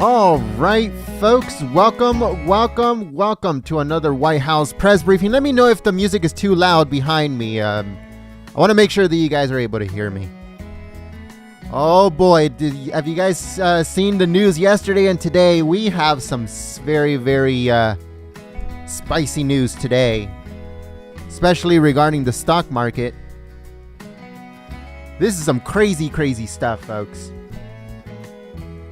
All right, folks, welcome to another White House press briefing. Let me know if the music is too loud behind me. I want to make sure that you guys are able to hear me. Oh boy, have you guys seen the news yesterday and today? We have some very, very spicy news today, especially regarding the stock market. This is some crazy stuff, folks.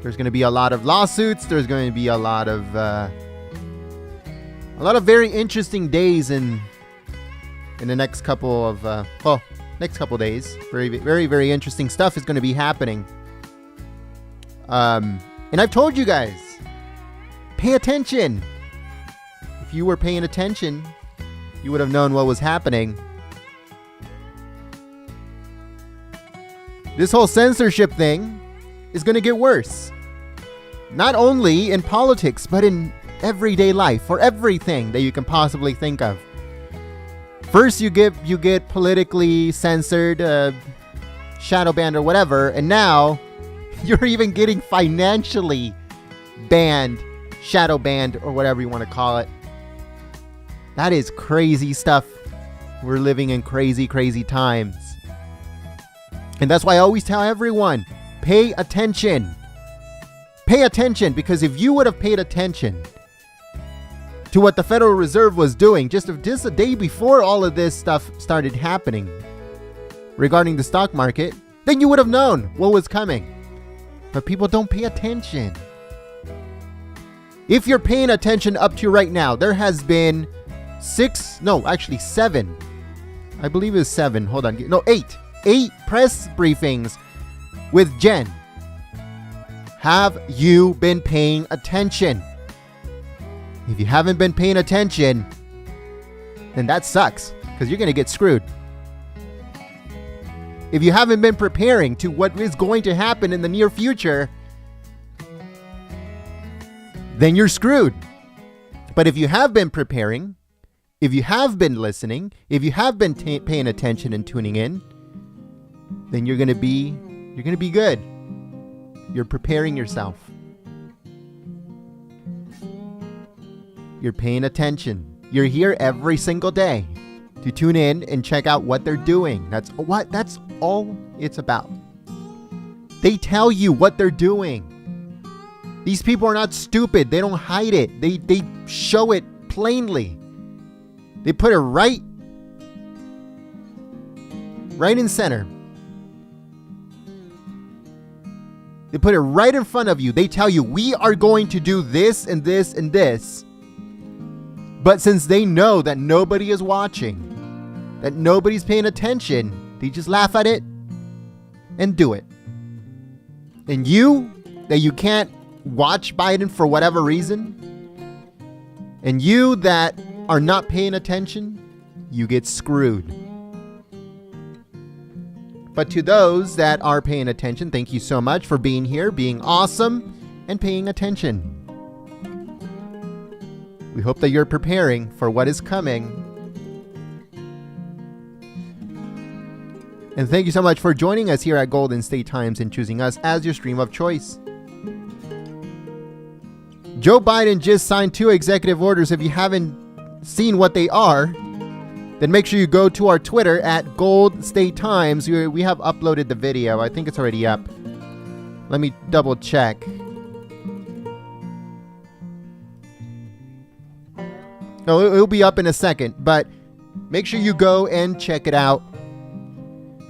There's going to be a lot of lawsuits. There's going to be a lot of very interesting days in the next couple of days. Very interesting stuff is going to be happening. And I've told you guys, pay attention. If you were paying attention, you would have known what was happening. This whole censorship thing is going to get worse. Not only in politics, but in everyday life, for everything that you can possibly think of. First, you get politically censored, shadow banned or whatever, and now you're even getting financially banned, shadow banned, or whatever you want to call it. That is crazy stuff. We're living in crazy times. And that's why I always tell everyone, pay attention. Pay attention, because if you would have paid attention to what the Federal Reserve was doing just a day before all of this stuff started happening regarding the stock market, then you would have known what was coming. But people don't pay attention. If you're paying attention up to right now, there has been 7. I believe it's 7. Hold on. No, 8. 8 press briefings with Jen. Have you been paying attention? If you haven't been paying attention, then that sucks, because you're going to get screwed. If you haven't been preparing to what is going to happen in the near future, then you're screwed. But if you have been preparing, if you have been listening, if you have been paying attention and tuning in, then you're going to be good. You're preparing yourself. You're paying attention. You're here every single day to tune in and check out what they're doing. That's all it's about. They tell you what they're doing. These people are not stupid. They don't hide it. They show it plainly. They put it right in center. They put it right in front of you. They tell you, we are going to do this and this and this. But since they know that nobody is watching, that nobody's paying attention, they just laugh at it and do it. And you can't watch Biden for whatever reason, and you that are not paying attention, you get screwed. But to those that are paying attention, thank you so much for being here, being awesome, and paying attention. We hope that you're preparing for what is coming. And thank you so much for joining us here at Golden State Times and choosing us as your stream of choice. Joe Biden just signed 2 executive orders. If you haven't seen what they are, then make sure you go to our Twitter at Gold State Times. We have uploaded the video. I think it's already up. Let me double check. No, it'll be up in a second, but make sure you go and check it out.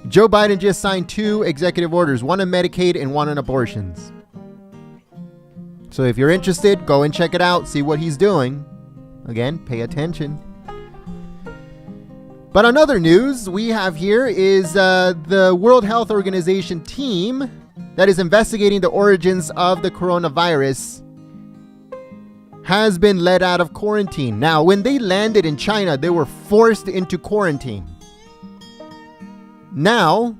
Joe Biden just signed 2 executive orders, one on Medicaid and one on abortions. So if you're interested, go and check it out, see what he's doing. Again, pay attention. But on other news, we have here is the World Health Organization team that is investigating the origins of the coronavirus has been let out of quarantine. Now, when they landed in China, they were forced into quarantine. Now,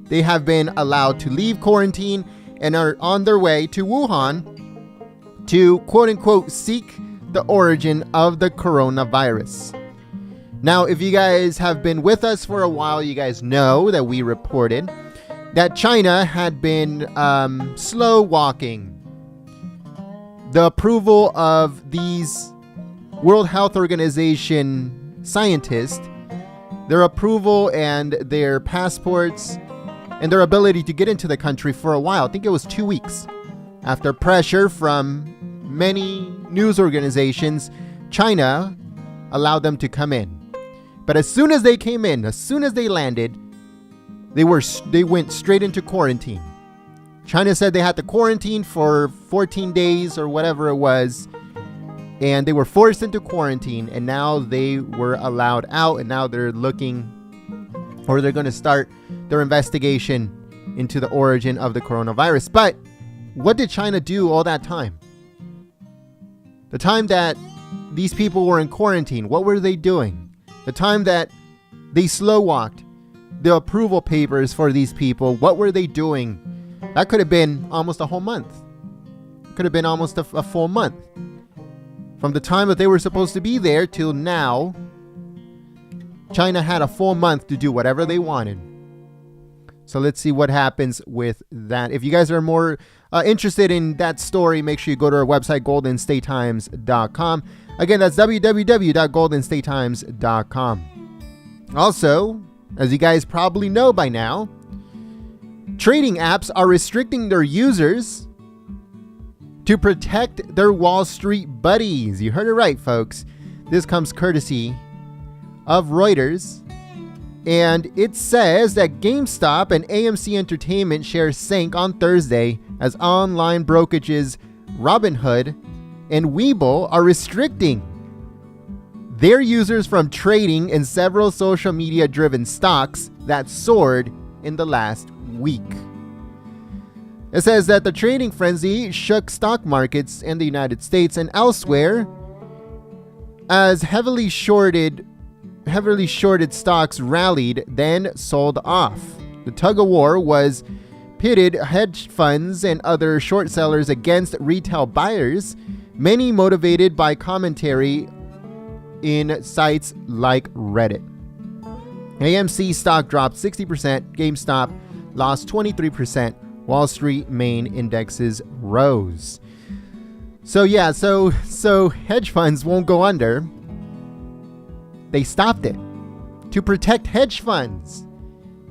they have been allowed to leave quarantine and are on their way to Wuhan to, quote unquote, seek the origin of the coronavirus. Now, if you guys have been with us for a while, you guys know that we reported that China had been slow walking the approval of these World Health Organization scientists, their approval and their passports and their ability to get into the country for a while. I think it was 2 weeks. After pressure from many news organizations, China allowed them to come in. But as soon as they came in, as soon as they landed, they went straight into quarantine. China said they had to quarantine for 14 days or whatever it was. And they were forced into quarantine, and now they were allowed out, and now they're looking, or they're going to start their investigation into the origin of the coronavirus. But what did China do all that time? The time that these people were in quarantine, what were they doing? The time that they slow walked the approval papers for these people, what were they doing? That could have been almost a whole month. Could have been almost a full month. From the time that they were supposed to be there till now, China had a full month to do whatever they wanted. So let's see what happens with that. If you guys are more interested in that story, make sure you go to our website, goldenstatetimes.com. Again, that's www.goldenstatetimes.com. Also, as you guys probably know by now, trading apps are restricting their users to protect their Wall Street buddies. You heard it right, folks. This comes courtesy of Reuters. And it says that GameStop and AMC Entertainment shares sank on Thursday as online brokerages Robinhood and Webull are restricting their users from trading in several social media-driven stocks that soared in the last week. It says that the trading frenzy shook stock markets in the United States and elsewhere as heavily shorted stocks rallied, then sold off. The tug-of-war was pitted hedge funds and other short sellers against retail buyers, many motivated by commentary in sites like Reddit. AMC stock dropped 60%, GameStop lost 23%, Wall Street main indexes rose. So hedge funds won't go under. They stopped it to protect hedge funds,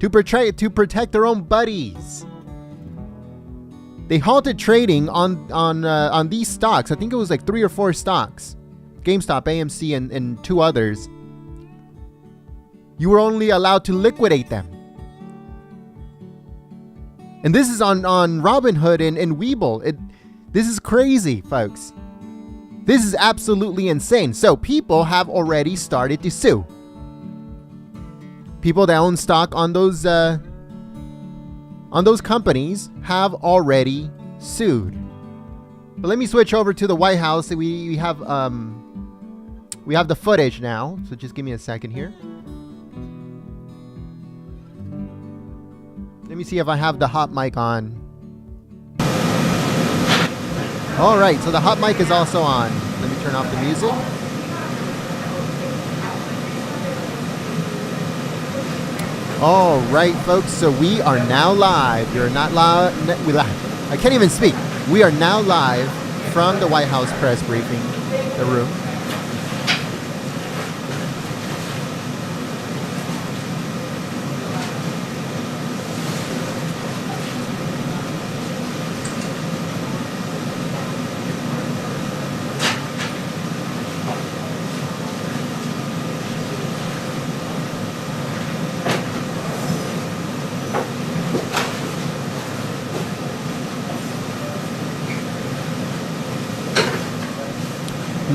to protect their own buddies. They halted trading on these stocks. I think it was like 3 or 4 stocks, GameStop, AMC, and 2 others. You were only allowed to liquidate them. And this is on Robinhood and Webull. This is crazy, folks. This is absolutely insane. So people have already started to sue. People that own stock on those companies have already sued. But let me switch over to the White House. We have the footage now. So just give me a second here. Let me see if I have the hot mic on. All right, so the hot mic is also on. Let me turn off the music. All right, folks, so we are now live. You're not live. I can't even speak. We are now live from the White House press briefing, the room.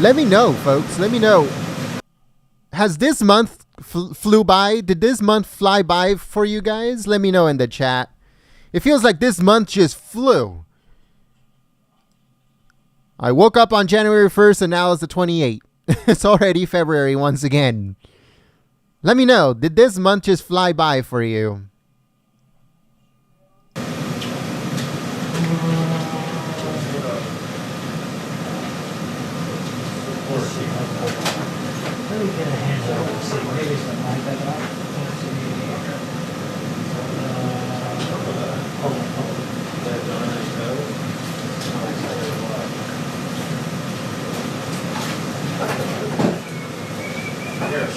Let me know, folks. Let me know. Has this month flew by? Did this month fly by for you guys? Let me know in the chat. It feels like this month just flew. I woke up on January 1st and now it's the 28th. It's already February once again. Let me know. Did this month just fly by for you?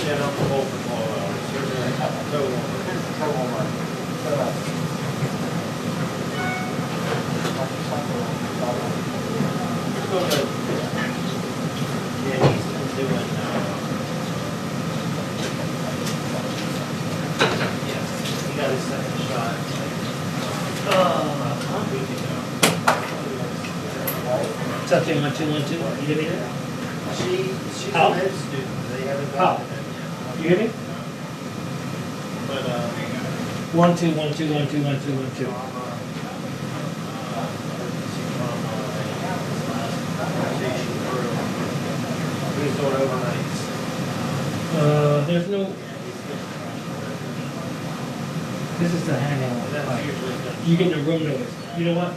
Ja, dan vervolgens wel yeah, he's been doing, yes, he got his second shot, like, a week ago. Something 1 2 1 2. You hear me there? She's a How? med student, they haven't How? gotten it. You hear me? But, 1 2 1 2 1 2 1 2 1 2. He's doing overnights. There's no. This is the hangout. That's usually done. You get the room noise. You know what?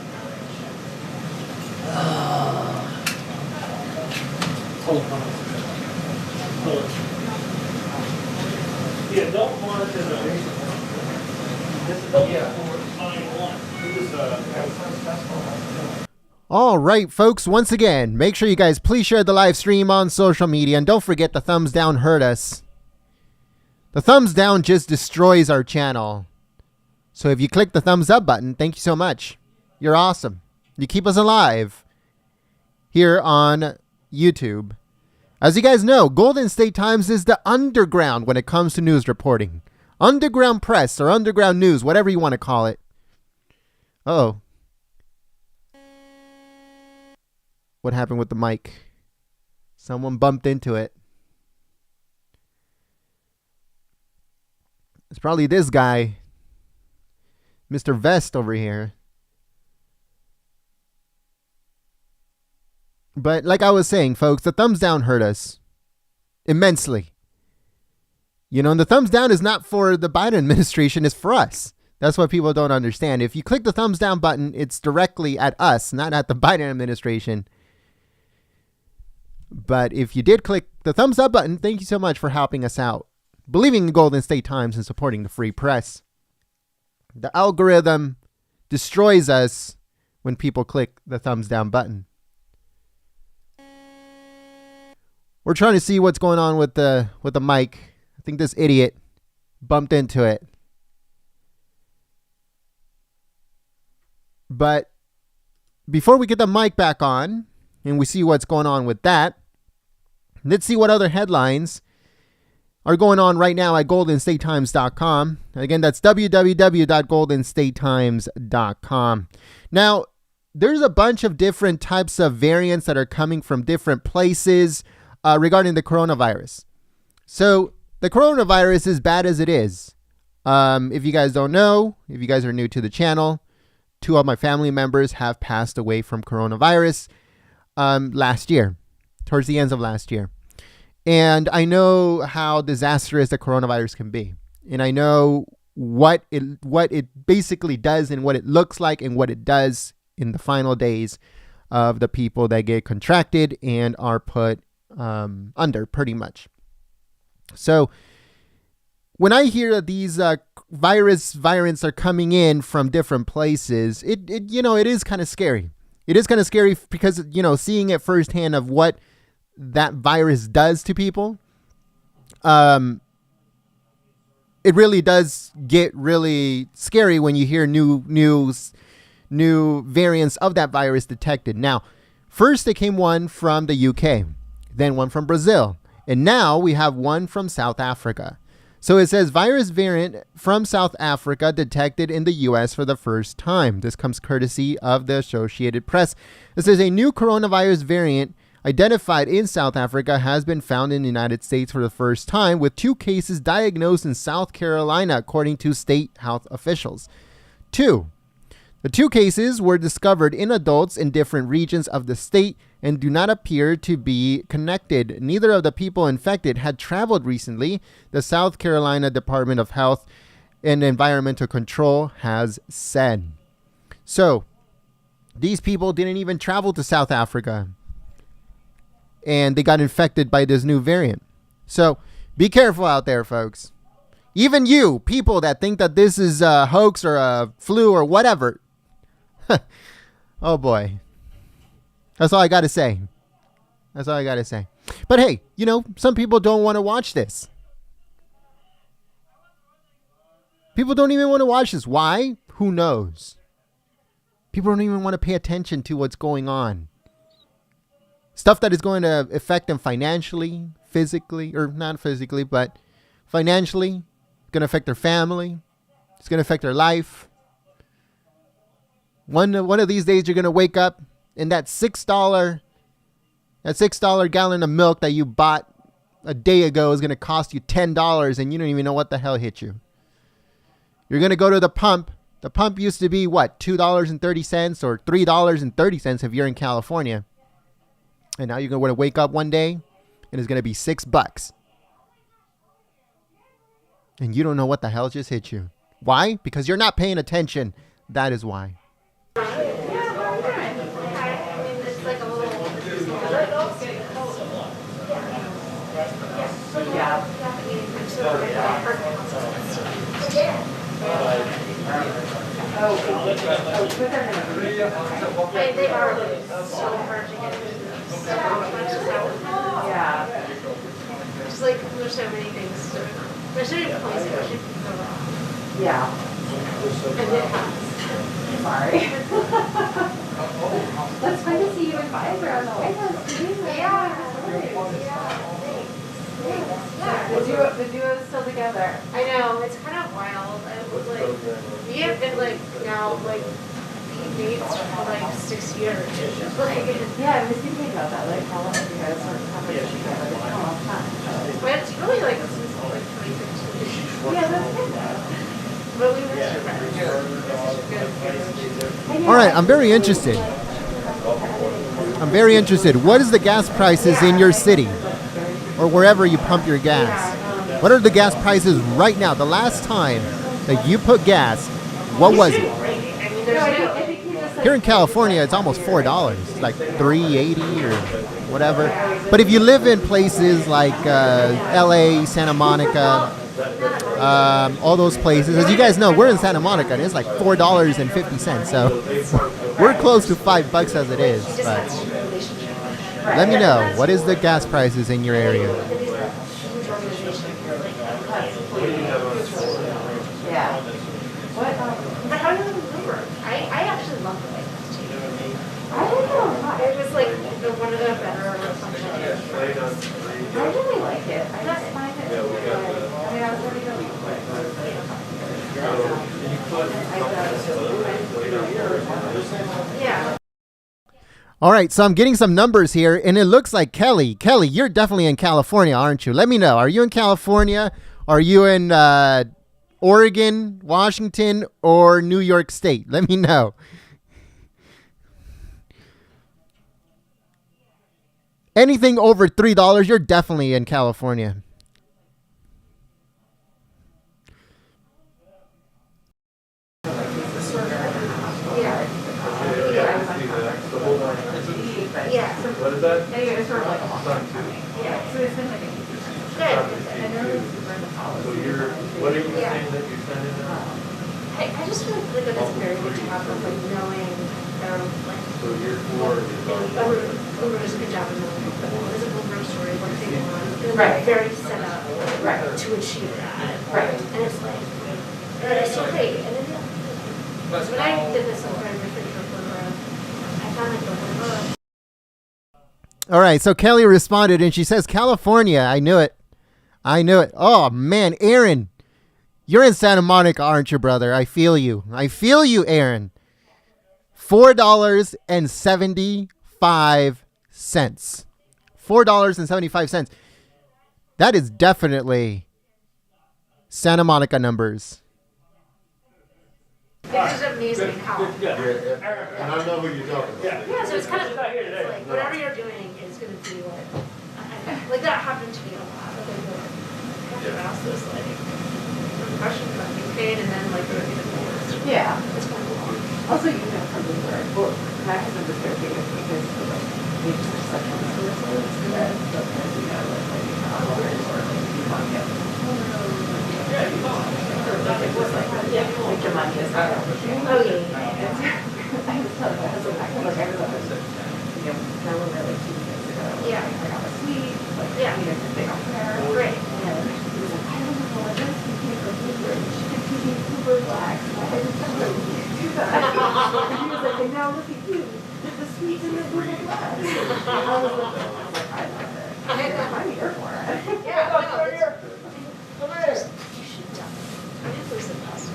Hold on. Hold on. Yeah, don't monitor the basement. This is only for line 1. All right, folks, once again, make sure you guys please share the live stream on social media, and don't forget the thumbs down hurt us. The thumbs down just destroys our channel. So if you click the thumbs up button, thank you so much. You're awesome. You keep us alive here on YouTube. As you guys know, Golden State Times is the underground when it comes to news reporting. Underground press or underground news, whatever you want to call it. Uh-oh. What happened with the mic? Someone bumped into it. It's probably this guy, Mr. Vest over here. But like I was saying, folks, the thumbs down hurt us immensely. You know, and the thumbs down is not for the Biden administration, it's for us. That's what people don't understand. If you click the thumbs down button, it's directly at us, not at the Biden administration. But if you did click the thumbs up button, thank you so much for helping us out, believing in Golden State Times and supporting the free press. The algorithm destroys us when people click the thumbs down button. We're trying to see what's going on with the mic. I think this idiot bumped into it. But before we get the mic back on and we see what's going on with that, let's see what other headlines are going on right now at goldenstatetimes.com. Again, that's www.goldenstatetimes.com. Now, there's a bunch of different types of variants that are coming from different places regarding the coronavirus. So the coronavirus is bad as it is. If you guys don't know, if you guys are new to the channel, 2 of my family members have passed away from coronavirus last year, towards the ends of last year. And I know how disastrous the coronavirus can be. And I know what it basically does and what it looks like and what it does in the final days of the people that get contracted and are put under, pretty much. So when I hear that these variants are coming in from different places, it is kind of scary. It is kind of scary because, seeing it firsthand of what that virus does to people, it really does get really scary when you hear new variants of that virus detected. Now, first it came one from the UK, then one from Brazil, and now we have one from South Africa. So it says virus variant from South Africa detected in the U.S. for the first time. This comes courtesy of the Associated Press. It says a new coronavirus variant identified in South Africa has been found in the United States for the first time, with 2 cases diagnosed in South Carolina, according to state health officials. The 2 cases were discovered in adults in different regions of the state and do not appear to be connected. Neither of the people infected had traveled recently, the South Carolina Department of Health and Environmental Control has said. So, these people didn't even travel to South Africa, and they got infected by this new variant. So, be careful out there, folks. Even you, people that think that this is a hoax or a flu or whatever. Oh boy. That's all I got to say. But hey, some people don't want to watch this. People don't even want to watch this. Why? Who knows? People don't even want to pay attention to what's going on. Stuff that is going to affect them financially, physically, or not physically, but financially. It's going to affect their family. It's going to affect their life. One of these days you're going to wake up and that $6 gallon of milk that you bought a day ago is going to cost you $10 and you don't even know what the hell hit you. You're going to go to the pump. The pump used to be what? $2.30 or $3.30 if you're in California. And now you're going to wake up one day and it's going to be $6. And you don't know what the hell just hit you. Why? Because you're not paying attention. That is why. They are so hard to get into. Yeah. Just like there's so many things. There's so many places where she can go wrong. Yeah. And it has. Sorry. That's fun to see you in Pfizer on the White House too. Yeah. The duo is still together. I know, it's kind of wild. I was like, we have been like now like mates for like 6 years. Like, yeah, I was thinking about that. Like, how long have you guys sort of come together? It's been a long time. But it's really like since like 2015. Yeah, that's good. But we were good. All right, I'm very interested. What is the gas prices in your city or wherever you pump your gas? What are the gas prices right now? The last time that you put gas, what was it? Here in California, it's almost $4. It's like $3.80 or whatever. But if you live in places like LA, Santa Monica, all those places, as you guys know, we're in Santa Monica and it's like $4.50. So we're close to $5 as it is. But let me know, what is the gas prices in your area? Yeah. But how do you remember? I actually love the White House too. I don't know. It was like one of the better functions. I really like it. I just find it. I mean, I was ready to leave quick. Yeah. All right, so I'm getting some numbers here, and it looks like Kelly, you're definitely in California, aren't you? Let me know. Are you in California? Are you in Oregon, Washington, or New York State? Let me know. Anything over $3, you're definitely in California. Yeah. What is that? Anyway, it's sort of like a long time coming. Yeah. So it's been like a huge good. I know this is where the policy. So what are you saying that you're sending out? I just feel like that does a very good job of like knowing like. So year 4 is Uber does a good job of knowing what is a Bloomberg story, what they want. They're very set up to achieve that. Right. And it's like, it's so great. And then when I did this on my research for Bloomberg, I found like the Bloomberg. All right, so Kelly responded, and she says, California. I knew it. Oh, man, Aaron, you're in Santa Monica, aren't you, brother? I feel you, Aaron. $4.75. $4.75. That is definitely Santa Monica numbers. It's just amazing how. And I know who you're talking about. Yeah, so it's kind of like whatever you're doing is going to be like that happened to me a lot. Like I have to ask this questions about being paid and then like doing it divorce. Yeah, it's kind of long. Also, you know, from the word, well, my husband was very big because we just such a resources that sometimes you know like hours or like you want to get. It was like your money is not. Oh yeah. I was telling my husband, I was like, everyone was, you know, there were really 2 years ago. Yeah. I got a suite, like, you know, they don't care. Great. And he was like, I don't know what this, you can't go through it. You should do TV. relax. I just don't know you can't do that. And he was like, and now look at you. The sweets in the Google Glass. I was like, I love it. I'm here for it. Yeah, Come no, here. Come here. you should definitely. There's the best.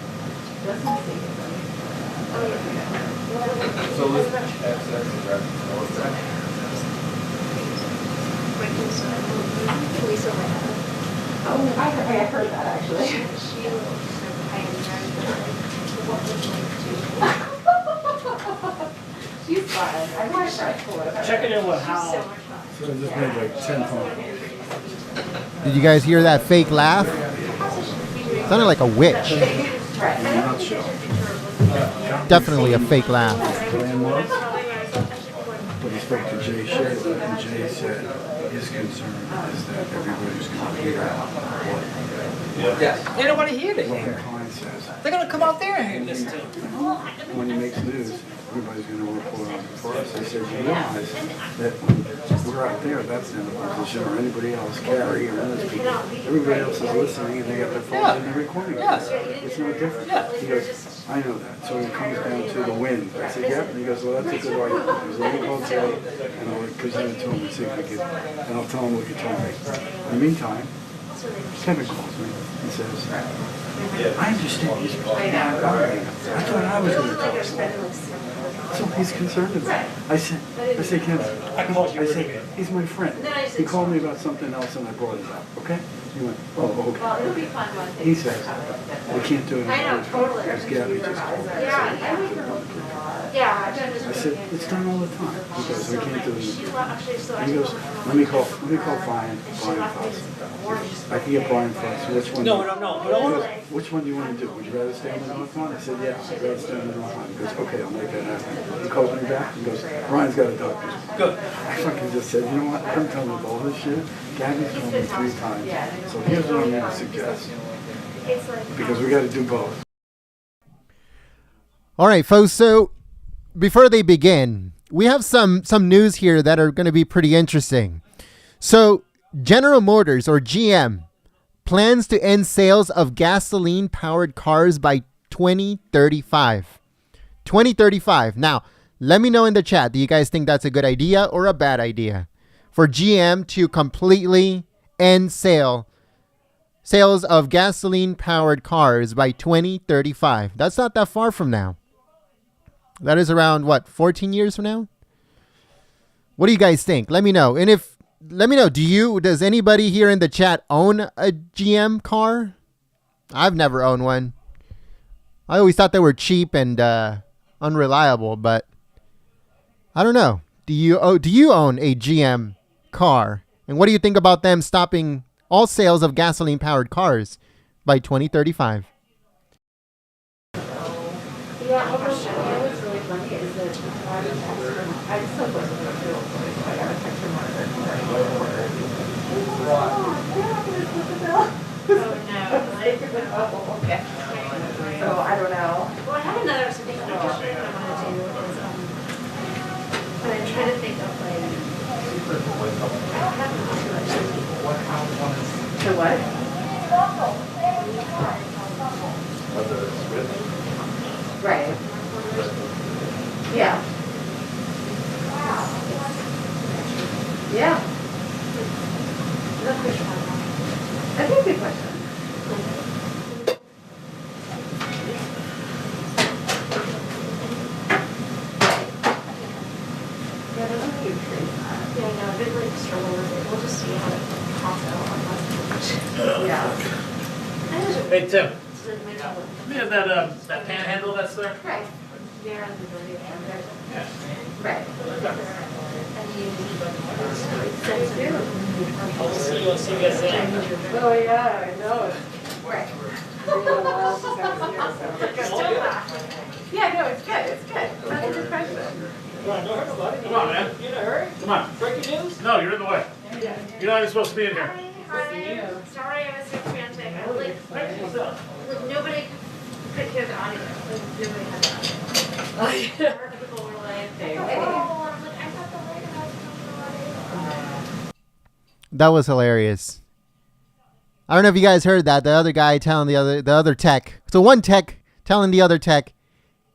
Doesn't see it. Oh, yeah. So let's access the reference. What's that? Lisa Lana. Oh, I heard that actually. She was what was like to. She's fun. I want to try for it. Checking in with So Hal. much fun. So I just made like 10 phone calls. Did you guys hear that fake laugh? Sounded like a witch. Right. In a nutshell. Definitely a fake laugh. Plan was, but he spoke to Jay Shea, and Jay said his concern is that everybody's going to hear what They don't want to hear the it. client says. They're going to come out there and listen to it. When he makes news, everybody's going to report on it for us. I said, you realize that when we're out there, that's in the position, or anybody else, Gary or other people, everybody else is listening and they got their phones and they're recording. Yes. It's no different. Yeah. He goes, I know that. So it comes down to the wind. I said, yeah. And he goes, well, that's a good argument. He goes, let me call Jay and I'll present it to him and see if we can, and I'll tell him what you told me. In the meantime, Kevin calls me and says, I understand he's I thought I was going to talk to him. So he's concerned about it. I said, Kevin, I said, he's my friend. He called me about something else and I brought it up, okay? He went, oh, Well, it'll okay. be fun when He says, we can't do it. I know, totally. As Gabby just called me. Yeah. I said, it's done all the time. He goes, we can't do it. She actually still He goes, let me call Brian Foss. I can get Brian Foss. Which one? No. He goes, which one do you want to do? Would you rather stay on the north one? I said, yeah, I'd rather stay on the north one. He goes, okay, I'll make that happen. He calls me back and goes, Brian's got a doctor's. Good. I fucking just said, you know what? I'm telling you all this shit. Gabby's told me 3 times. So here's what I'm going to suggest. Because we got to do both. All right, folks. So before they begin, we have some news here that are going to be pretty interesting. So General Motors, or GM, plans to end sales of gasoline-powered cars by 2035. 2035. Now, let me know in the chat. Do you guys think that's a good idea or a bad idea for GM to completely end sales of gasoline-powered cars by 2035? That's not that far from now. That is around, 14 years from now? What do you guys think? Let me know. And let me know, does anybody here in the chat own a GM car? I've never owned one. I always thought they were cheap and unreliable, but I don't know. Do you own a GM car? And what do you think about them stopping all sales of gasoline-powered cars by 2035? Yeah, what's really funny is that I'm so close to the field, so I got a text from one of their Oh, okay. So I don't know. Well, I have another something that I want to do is, but I'm trying to think of like, I don't have too much. So what? Right. Yeah. Yeah. That's a good question. Yeah, there's a huge tree. Yeah, I know, I've been like struggling with it. We'll just see how it pops out on my. Yeah. Hey, Tim, It's like my trouble. we have that panhandle that's there? Right. They're on the very end. Yeah. Right. And you I'll see you guys there. Oh, yeah, I know. Right. Yeah, no, it's good, it's good. That's a good question. Come on, man. You in a hurry? Come on. Breaking news? No, you're in the way. You're not even supposed to be in here. Hi, sorry I was so frantic. I was like nobody could hear the audio. Like nobody had the audio. People were like, oh, I'm like, I thought the lighthouse was the That was hilarious. I don't know if you guys heard that. The other guy telling the other tech. So one tech telling the other tech,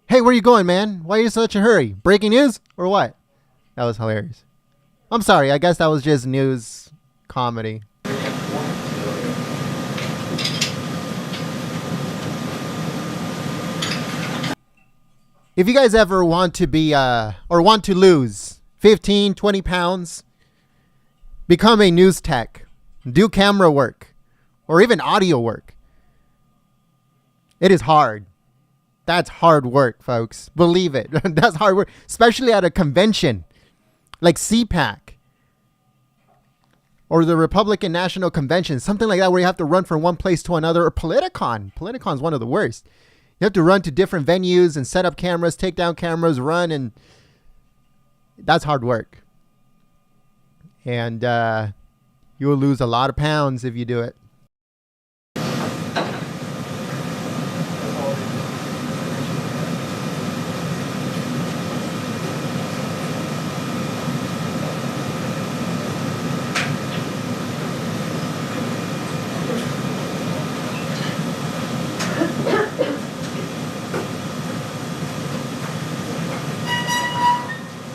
"Hey, where you going, man? Why are you in such a hurry? Breaking news or what?" That was hilarious. I'm sorry. I guess that was just news comedy. If you guys ever want to be or want to lose 15, 20 pounds, become a news tech, do camera work, or even audio work. It is hard. That's hard work, folks. Believe it. That's hard work, especially at a convention like CPAC or the Republican National Convention, something like that, where you have to run from one place to another, or Politicon. Politicon is one of the worst. You have to run to different venues and set up cameras, take down cameras, run, and that's hard work. And you will lose a lot of pounds if you do it.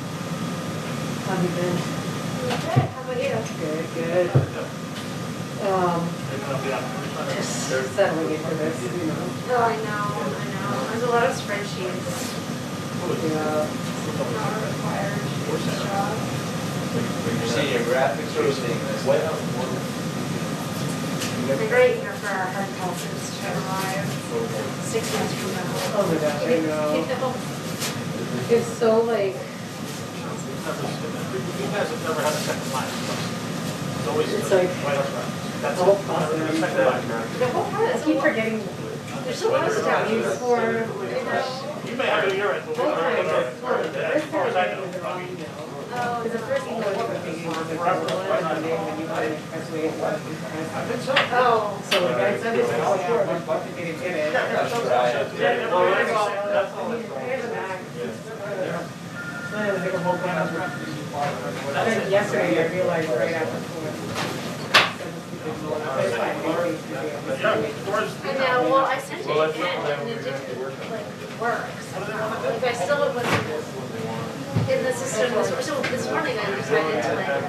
How have you been? Okay, how about you? Good, good. Just settling into this, you know. Oh, I know. There's a lot of spreadsheets. Yeah. Not required job. You're seeing your graphics or you're seeing this? It's great here for our hard cultures to arrive 6 months from now. Oh my gosh, I know. You know? It's so like, You guys have never had a second line. It's always It's like right up front. That's the whole it. process. Second line. The whole I process. keep forgetting. There's so much stuff for, You may have it here at the Both times, as far as I know. Oh, Because the first thing I was thinking was like, and then you want to press away and press. I think so. oh. So like I said, this is all short, I'm about to get it. That's what I have. Here's a Mac. No, it was like a whole camera. I think yesterday I realized right after school. I know, well, I sent it in and it didn't work somehow. Like I still wasn't in the system. So this morning I decided to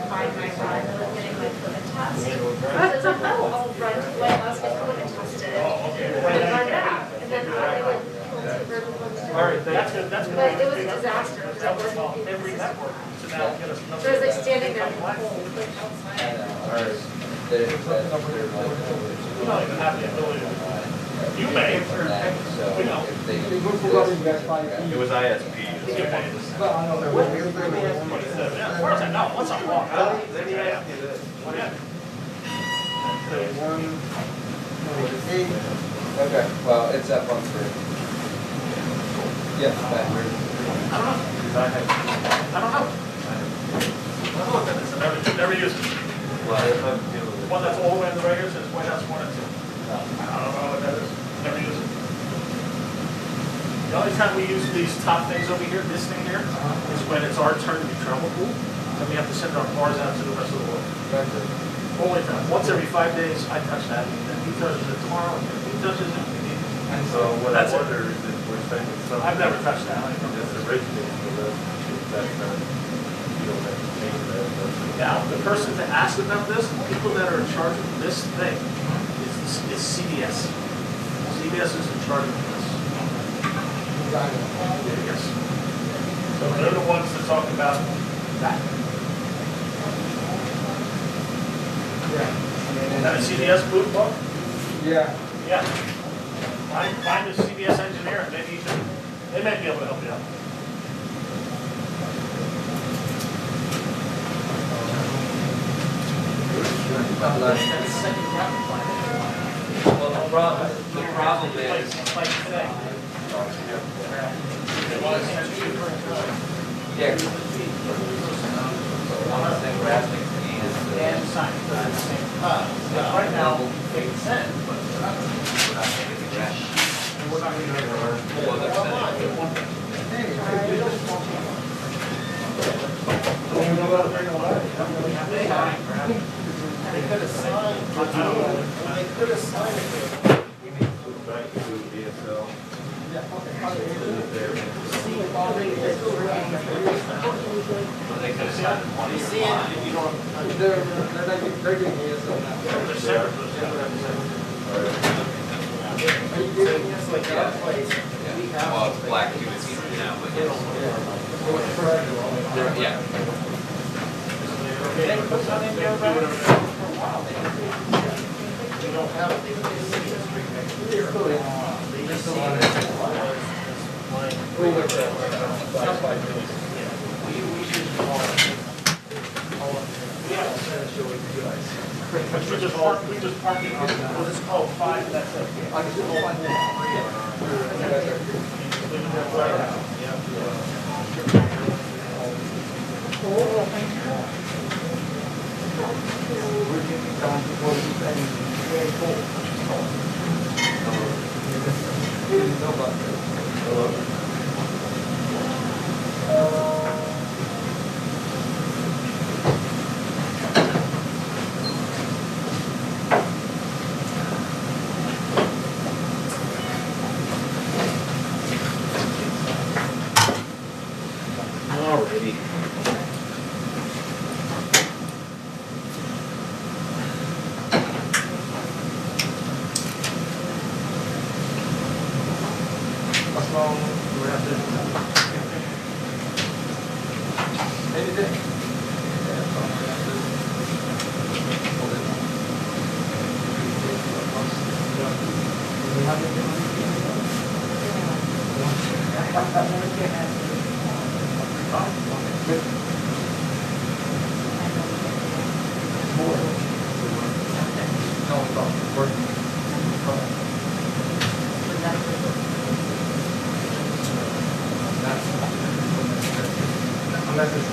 find my run with getting my COVID test. I was like, oh, I'll run to my house, get COVID tested, and then run back. And then I went to Vermont. All right, that's good. But it was a disaster because I wasn't in the system. So I was like standing there in the cold, like outside. They're You don't even have the ability to. You may. We know. It was ISP. Yeah, of course I know. What's up, walk? Let me ask you this. Okay, well, it's up on screen. Yes, backward. I don't know. Never use it. One that's all the way in the regular says White House 1 and 2. I don't know what that is. Never use it. The only time we use these top things over here, this thing here, is when it's our turn to be travel pool, and we have to send our cars out to the rest of the world. Only time. Once every 5 days, I touch that, and then he touches it tomorrow, and he touches it. And so what I That's it. wonder is if we're spending something. I've never touched that. That's originating with us, that's not, you don't have to change that. Now, the person to ask about this, the people that are in charge of this thing, is CBS. CBS is in charge of this. Yes. So they're the ones that talk about that. Have a CBS boot book? Yeah. Yeah. Find a CBS engineer, and maybe they may be able to help you out. Well, the problem is, Like today. yeah, one thing we're asking And is, sign it at the same time. Right now, they can send, but we're not going to get and we're not going to get They could have signed. They could have signed it. Back to DSL. They're giving me some now. Are you giving us like that place? Well, it's black too, it's easier now, but yeah. We just park it, we'll just call 5 and that's it. I can do all my Alrighty. What's wrong? We have to. Anything? No, it's all working. Unless it's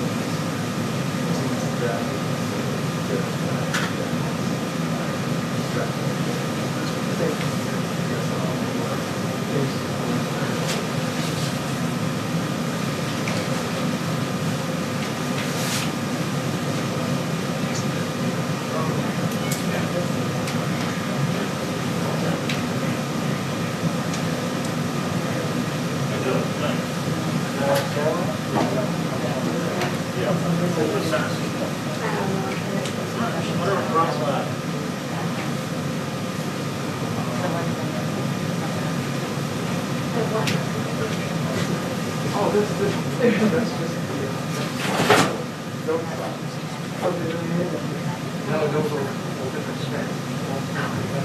oh, that's just no, those are all different specs.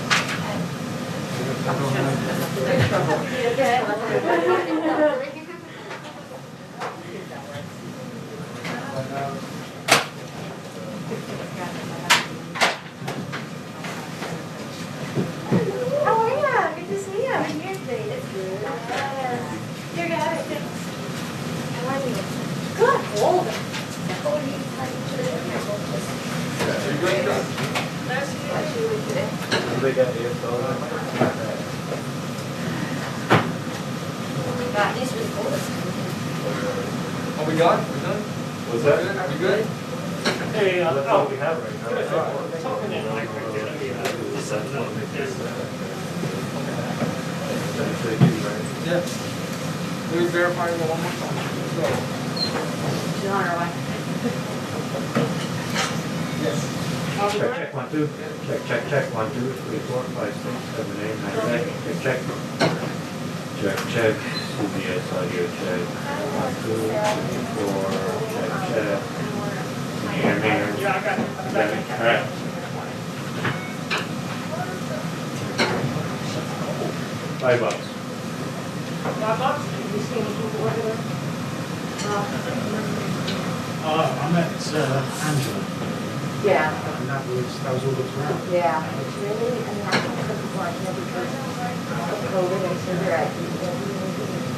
How are ya? Good to see you. I'm here today. That's good. You're good. Thanks. How are you? Good. Old. How are you? Nice to meet you today. They got AFL. God, these really cool. Are we done? We're done? Was that? Are we good? Hey, That's all we have right now. Something in like right there. Yeah. Can we verify it one more time? Let's go. She's on her way. Yes. Check, 1, 2. Check, 1, 2, 3, 4, 5, 6, 7, 8, 9, 10. Check. Check. CBS audio check. 1, 2, 3, 4. Check. Can you hear me? Yeah, I got it. All right. $5. $5? Did you see anything to order with? I met Angela. Yeah, And that was all that's around. yeah. It's really, I mean, I can't cook before, I can't because of COVID and sugar, I can't.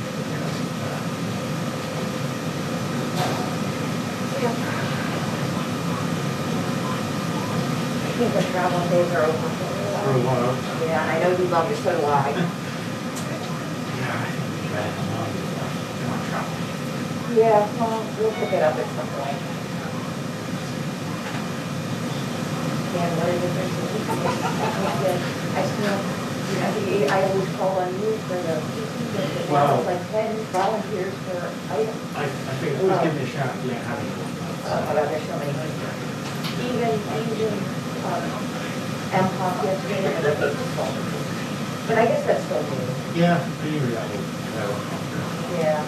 I think the travel days are over. For a while. Yeah, and I know you love it, so do I. Yeah, well, we'll pick it up at some point. Yeah, what is it? I still I always call on you for the, Wow. like 10 volunteers per item. I figured who's giving me a shot, you know, having. There's so many. Even, MPOP yesterday. But I guess that's still new. Yeah, I knew that one. Yeah.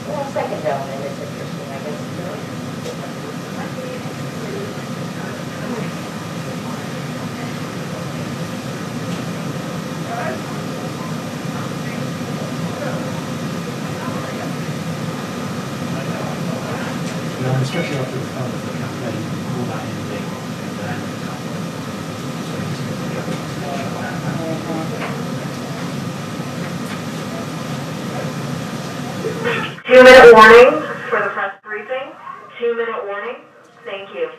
Well, second element is interesting, I guess. You know, especially after the campaign, all that ending, and then. 2-minute warning for the press briefing. 2-minute warning. Thank you.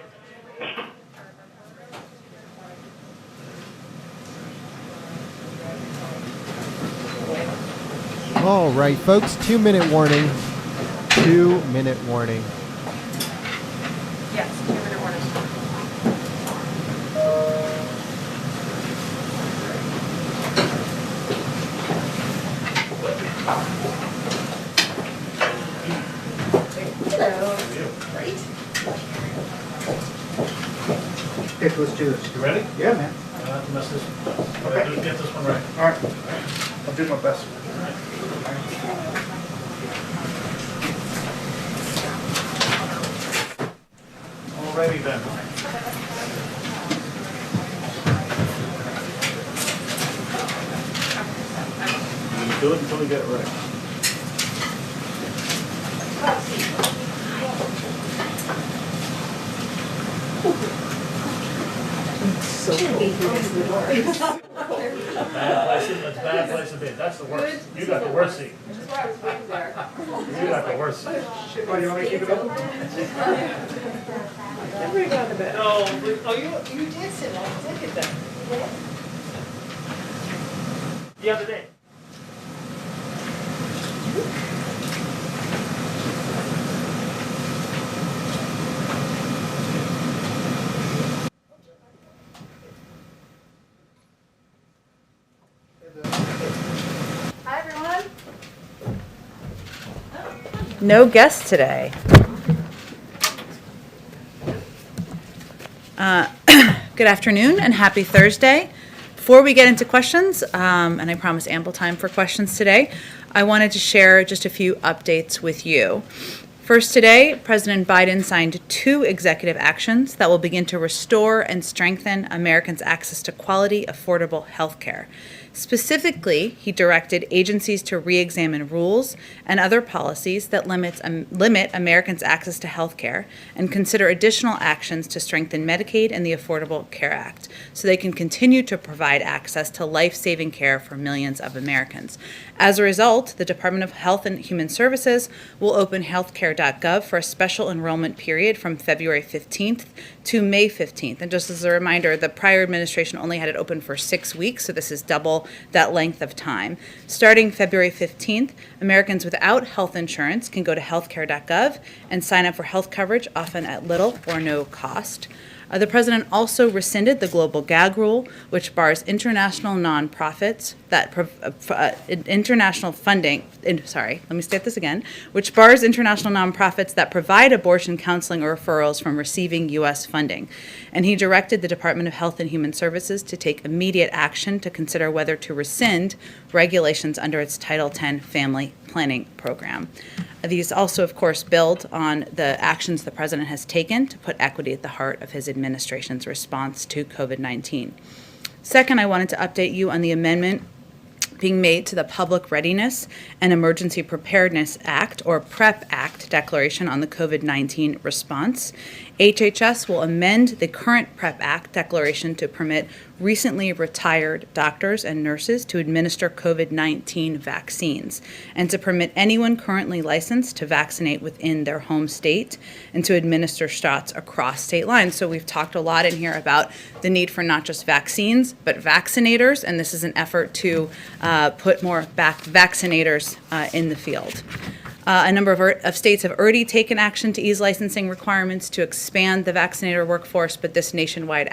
All right, folks, 2-minute warning. 2-minute warning. Yes, 2-minute warning. Okay, let's do this. You ready? Yeah, man. I don't have to mess this one. Okay. Just get this one right. All right. I'll do my best. Alrighty then. You do it until you get it right. That's a bad place to be. That's the worst. You got the worst seat. That's why I was waiting there. You got the worst seat. Well, you want me to keep it open? Everybody got the bed. No, You did sit on it. Look at that. the other day. Hi, everyone. No guests today. Good afternoon and happy Thursday. Before we get into questions, and I promise ample time for questions today, I wanted to share just a few updates with you. First today, President Biden signed 2 executive actions that will begin to restore and strengthen Americans' access to quality, affordable health care. Specifically, he directed agencies to re-examine rules and other policies that limit Americans' access to health care and consider additional actions to strengthen Medicaid and the Affordable Care Act so they can continue to provide access to life-saving care for millions of Americans. As a result, the Department of Health and Human Services will open healthcare.gov for a special enrollment period from February 15th to May 15th. And just as a reminder, the prior administration only had it open for 6 weeks, so this is double that length of time. Starting February 15th, Americans without health insurance can go to healthcare.gov and sign up for health coverage, often at little or no cost. The president also rescinded the global gag rule, which bars international nonprofits that international funding. Let me state this again. Which bars international nonprofits that provide abortion counseling or referrals from receiving U.S. funding. And he directed the Department of Health and Human Services to take immediate action to consider whether to rescind regulations under its Title X Family Planning Program. These also, of course, build on the actions the president has taken to put equity at the heart of his administration's response to COVID-19. Second, I wanted to update you on the amendment being made to the Public Readiness and Emergency Preparedness Act, or PrEP Act, declaration on the COVID-19 response. HHS will amend the current PrEP Act declaration to permit recently retired doctors and nurses to administer COVID-19 vaccines and to permit anyone currently licensed to vaccinate within their home state and to administer shots across state lines. So we've talked a lot in here about the need for not just vaccines, but vaccinators, and this is an effort to put more vaccinators in the field. A number of states have already taken action to ease licensing requirements to expand the vaccinator workforce, but this nationwide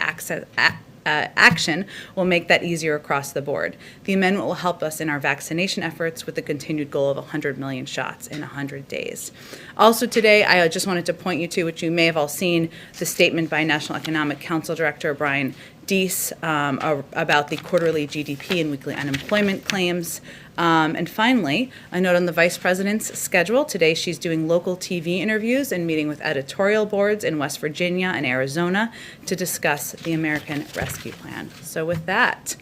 action will make that easier across the board. The amendment will help us in our vaccination efforts with the continued goal of 100 million shots in 100 days. Also today, I just wanted to point you to, which you may have all seen, the statement by National Economic Council Director Brian Deese about the quarterly GDP and weekly unemployment claims. And finally, a note on the Vice President's schedule. Today she's doing local TV interviews and meeting with editorial boards in West Virginia and Arizona to discuss the American Rescue Plan. So with that,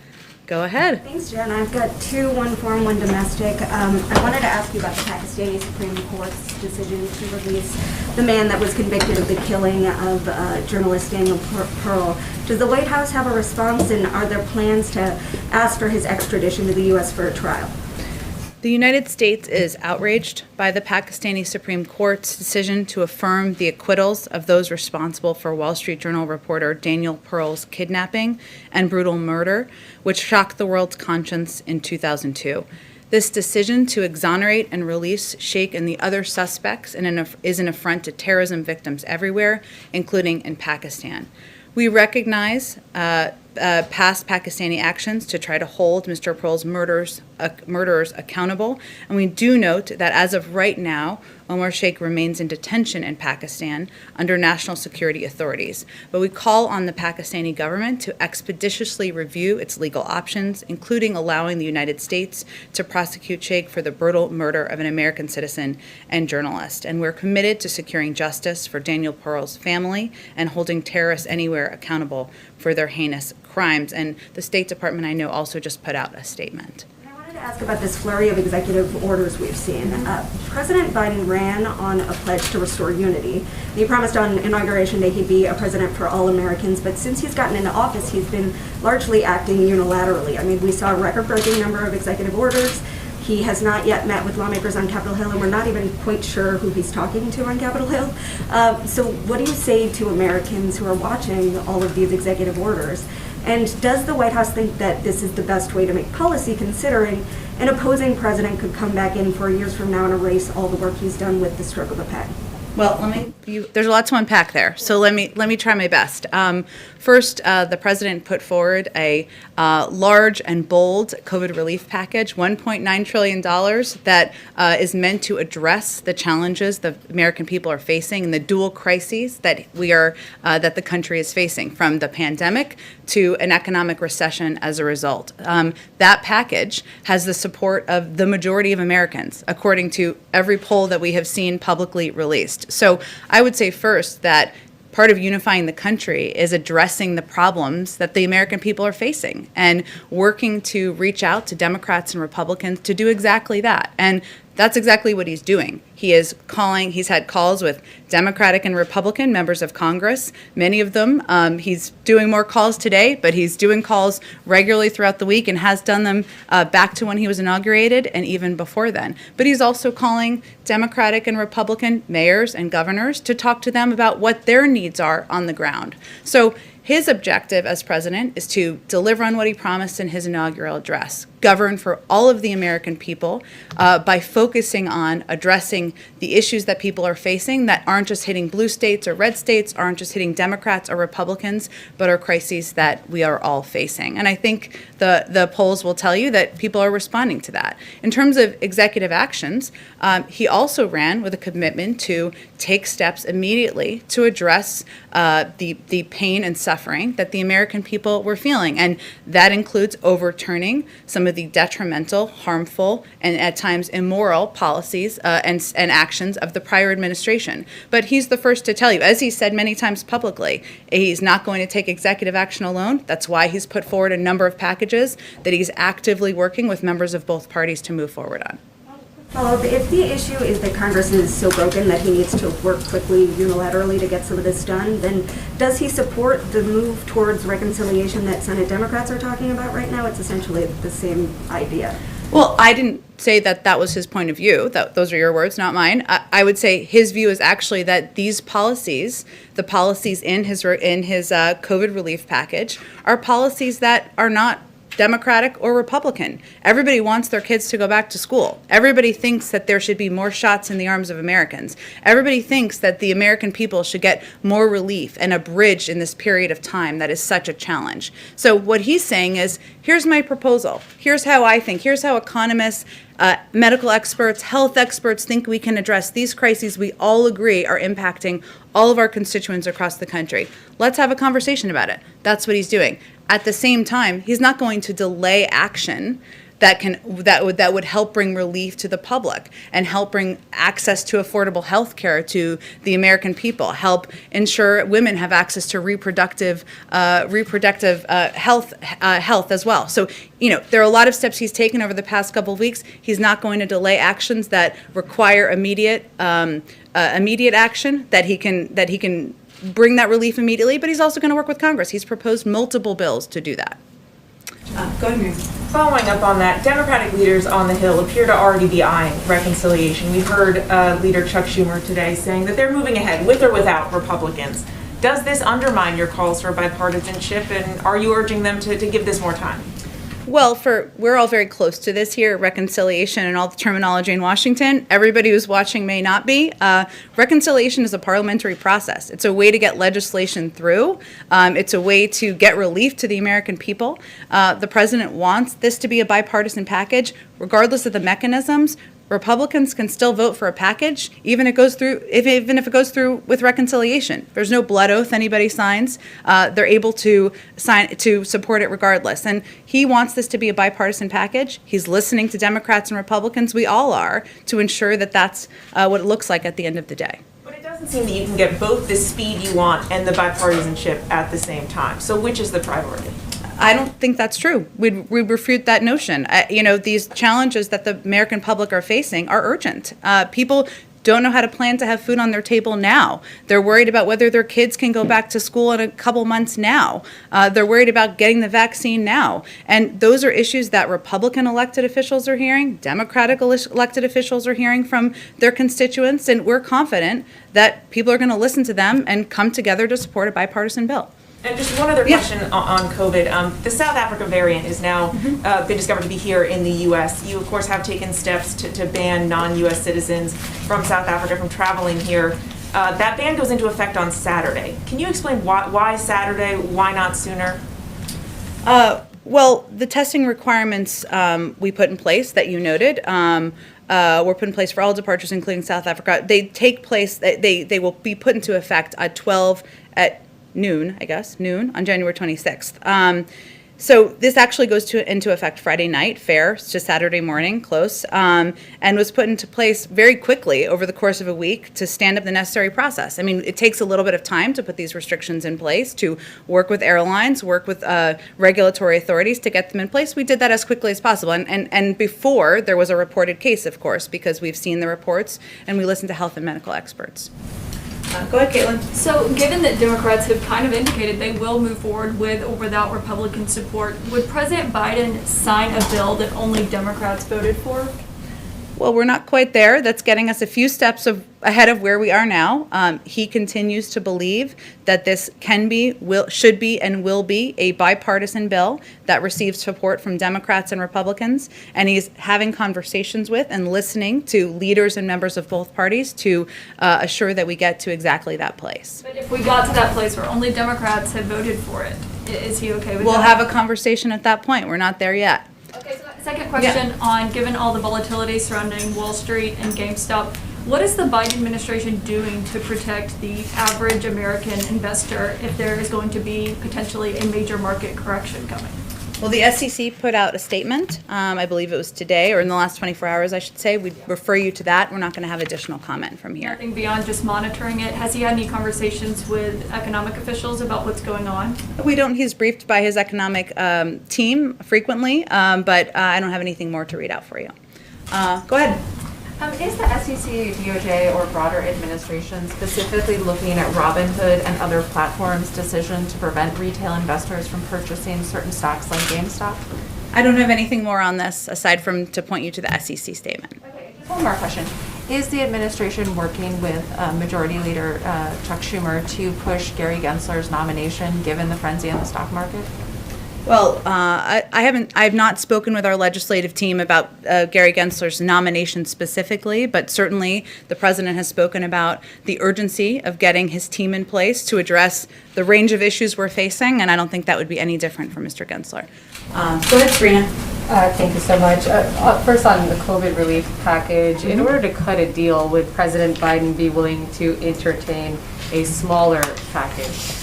go ahead. Thanks, Jen. I've got two, one foreign, one domestic. I wanted to ask you about the Pakistani Supreme Court's decision to release the man that was convicted of the killing of journalist Daniel Pearl. Does the White House have a response, and are there plans to ask for his extradition to the U.S. for a trial? The United States is outraged by the Pakistani Supreme Court's decision to affirm the acquittals of those responsible for Wall Street Journal reporter Daniel Pearl's kidnapping and brutal murder, which shocked the world's conscience in 2002. This decision to exonerate and release Sheikh and the other suspects is an affront to terrorism victims everywhere, including in Pakistan. We recognize past Pakistani actions to try to hold Mr. Pearl's murderers accountable, and we do note that as of right now, Omar Sheikh remains in detention in Pakistan under national security authorities. But we call on the Pakistani government to expeditiously review its legal options, including allowing the United States to prosecute Sheikh for the brutal murder of an American citizen and journalist. And we're committed to securing justice for Daniel Pearl's family and holding terrorists anywhere accountable for their heinous crimes. And the State Department, I know, also just put out a statement. To ask about this flurry of executive orders we've seen. President Biden ran on a pledge to restore unity. He promised on Inauguration Day he'd be a president for all Americans, but since he's gotten into office, he's been largely acting unilaterally. I mean, we saw a record-breaking number of executive orders. He has not yet met with lawmakers on Capitol Hill, and we're not even quite sure who he's talking to on Capitol Hill. So what do you say to Americans who are watching all of these executive orders? And does the White House think that this is the best way to make policy, considering an opposing president could come back in 4 years from now and erase all the work he's done with the stroke of a pen? Well, there's a lot to unpack there, so let me try my best. First, the president put forward a large and bold COVID relief package, $1.9 trillion, that is meant to address the challenges the American people are facing and the dual crises that that the country is facing, from the pandemic to an economic recession as a result. That package has the support of the majority of Americans, according to every poll that we have seen publicly released. So I would say first that part of unifying the country is addressing the problems that the American people are facing and working to reach out to Democrats and Republicans to do exactly that. And that's exactly what he's doing. He's had calls with Democratic and Republican members of Congress, many of them. He's doing more calls today, but he's doing calls regularly throughout the week and has done them back to when he was inaugurated and even before then. But he's also calling Democratic and Republican mayors and governors to talk to them about what their needs are on the ground. So his objective as president is to deliver on what he promised in his inaugural address, govern for all of the American people by focusing on addressing the issues that people are facing that aren't just hitting blue states or red states, aren't just hitting Democrats or Republicans, but are crises that we are all facing. And I think the polls will tell you that people are responding to that. In terms of executive actions, he also ran with a commitment to take steps immediately to address the pain and suffering that the American people were feeling. And that includes overturning some of the detrimental, harmful, and at times immoral policies and actions of the prior administration. But he's the first to tell you, as he said many times publicly, he's not going to take executive action alone. That's why he's put forward a number of packages that he's actively working with members of both parties to move forward on. Follow-up, if the issue is that Congress is so broken that he needs to work quickly unilaterally to get some of this done, then does he support the move towards reconciliation that Senate Democrats are talking about right now? It's essentially the same idea. Well, I didn't say that was his point of view. Those are your words, not mine. I would say his view is actually that these policies, the policies in his COVID relief package, are policies that are not Democratic or Republican. Everybody wants their kids to go back to school. Everybody thinks that there should be more shots in the arms of Americans. Everybody thinks that the American people should get more relief and a bridge in this period of time that is such a challenge. So what he's saying is, here's my proposal. Here's how I think. Here's how economists, medical experts, health experts think we can address these crises we all agree are impacting all of our constituents across the country. Let's have a conversation about it. That's what he's doing. At the same time, he's not going to delay action that would help bring relief to the public and help bring access to affordable health care to the American people, help ensure women have access to reproductive health as well. So, there are a lot of steps he's taken over the past couple of weeks. He's not going to delay actions that require immediate action, that he can bring that relief immediately, but he's also going to work with Congress. He's proposed multiple bills to do that. Go ahead, Mary. Following up on that, Democratic leaders on the Hill appear to already be eyeing reconciliation. We heard Leader Chuck Schumer today saying that they're moving ahead with or without Republicans. Does this undermine your calls for bipartisanship, and are you urging them to give this more time? Well, we're all very close to this here, reconciliation and all the terminology in Washington. Everybody who's watching may not be. Reconciliation is a parliamentary process. It's a way to get legislation through. It's a way to get relief to the American people. The president wants this to be a bipartisan package, regardless of the mechanisms. Republicans can still vote for a package, even if it goes through with reconciliation. There's no blood oath anybody signs. They're able to support it regardless. And he wants this to be a bipartisan package. He's listening to Democrats and Republicans. We all are, to ensure that that's what it looks like at the end of the day. But it doesn't seem that you can get both the speed you want and the bipartisanship at the same time. So which is the priority? I don't think that's true. We refute that notion. These challenges that the American public are facing are urgent. People don't know how to plan to have food on their table now. They're worried about whether their kids can go back to school in a couple months now. They're worried about getting the vaccine now. And those are issues that Republican elected officials are hearing, Democratic elected officials are hearing from their constituents, and we're confident that people are going to listen to them and come together to support a bipartisan bill. And just one other question on COVID. The South Africa variant is now been discovered to be here in the U.S. You, of course, have taken steps to ban non-U.S. citizens from South Africa from traveling here. That ban goes into effect on Saturday. Can you explain why Saturday? Why not sooner? Well, the testing requirements we put in place that you noted were put in place for all departures, including South Africa. They take place. They will be put into effect at noon on January 26th. So this actually goes into effect Friday night, fair, to Saturday morning, close, and was put into place very quickly over the course of a week to stand up the necessary process. I mean, it takes a little bit of time to put these restrictions in place, to work with airlines, work with regulatory authorities to get them in place. We did that as quickly as possible, and before there was a reported case, of course, because we've seen the reports and we listened to health and medical experts. Go ahead, Caitlin. So, given that Democrats have kind of indicated they will move forward with or without Republican support, would President Biden sign a bill that only Democrats voted for? Well, we're not quite there. That's getting us a few steps ahead of where we are now. He continues to believe that this should be, and will be a bipartisan bill that receives support from Democrats and Republicans. And he's having conversations with and listening to leaders and members of both parties to assure that we get to exactly that place. But if we got to that place where only Democrats had voted for it, is he okay with that? We'll have a conversation at that point. We're not there yet. Okay, so second question on, given all the volatility surrounding Wall Street and GameStop, what is the Biden administration doing to protect the average American investor if there is going to be potentially a major market correction coming? Well, the SEC put out a statement, I believe it was today, or in the last 24 hours, I should say. We'd refer you to that. We're not going to have additional comment from here. Nothing beyond just monitoring it. Has he had any conversations with economic officials about what's going on? We don't. He's briefed by his economic team frequently, but I don't have anything more to read out for you. Go ahead. Is the SEC, DOJ, or broader administration specifically looking at Robinhood and other platforms' decision to prevent retail investors from purchasing certain stocks like GameStop? I don't have anything more on this aside from to point you to the SEC statement. Okay, just one more question. Is the administration working with Majority Leader Chuck Schumer to push Gary Gensler's nomination given the frenzy in the stock market? Well, I have not spoken with our legislative team about Gary Gensler's nomination specifically, but certainly the president has spoken about the urgency of getting his team in place to address the range of issues we're facing, and I don't think that would be any different for Mr. Gensler. Go ahead, Sabrina. Thank you so much. First on the COVID relief package, in order to cut a deal, would President Biden be willing to entertain a smaller package?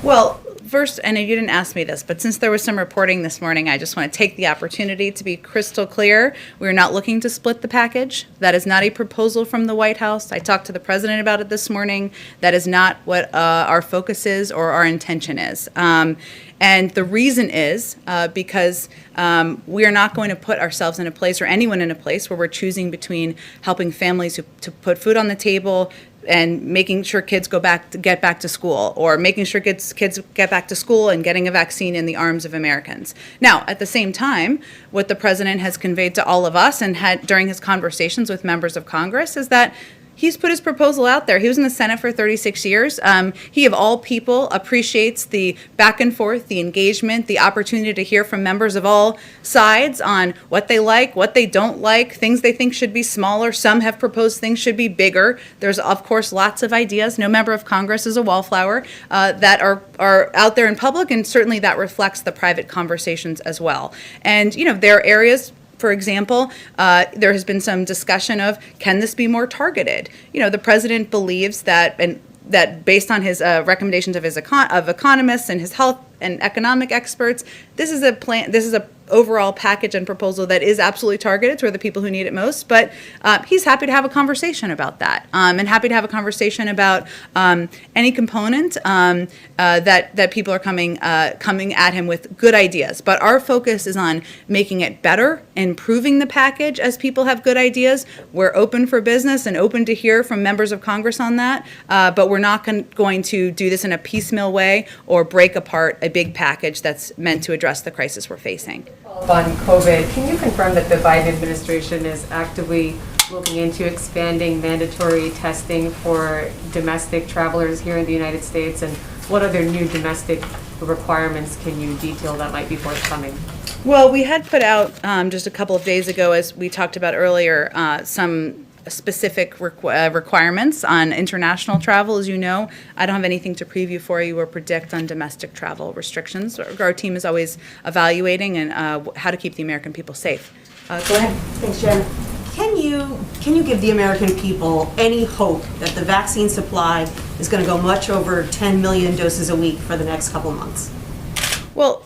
Well, first, and you didn't ask me this, but since there was some reporting this morning, I just want to take the opportunity to be crystal clear. We're not looking to split the package. That is not a proposal from the White House. I talked to the president about it this morning. That is not what our focus is or our intention is. And the reason is because we are not going to put ourselves in a place or anyone in a place where we're choosing between helping families to put food on the table and making sure kids get back to school, or making sure kids get back to school and getting a vaccine in the arms of Americans. Now, at the same time, what the president has conveyed to all of us and had during his conversations with members of Congress is that he's put his proposal out there. He was in the Senate for 36 years. He, of all people, appreciates the back and forth, the engagement, the opportunity to hear from members of all sides on what they like, what they don't like, things they think should be smaller. Some have proposed things should be bigger. There's, of course, lots of ideas. No member of Congress is a wallflower that are out there in public, and certainly that reflects the private conversations as well. And, there are areas. For example, there has been some discussion of, can this be more targeted? The president believes that, and that based on his recommendations of economists and his health and economic experts, this is a plan. This is a overall package and proposal that is absolutely targeted toward the people who need it most. But he's happy to have a conversation about that, and happy to have a conversation about any component that people are coming at him with good ideas. But our focus is on making it better, improving the package as people have good ideas. We're open for business and open to hear from members of Congress on that. But we're not going to do this in a piecemeal way or break apart a big package that's meant to address the crisis we're facing. On COVID, can you confirm that the Biden administration is actively looking into expanding mandatory testing for domestic travelers here in the United States? And what other new domestic requirements can you detail that might be forthcoming? Well, we had put out just a couple of days ago, as we talked about earlier, some specific requirements on international travel. As you know, I don't have anything to preview for you or predict on domestic travel restrictions. Our team is always evaluating and how to keep the American people safe. Go ahead. Thanks, Jen. Can you give the American people any hope that the vaccine supply is going to go much over 10 million doses a week for the next couple months? Well,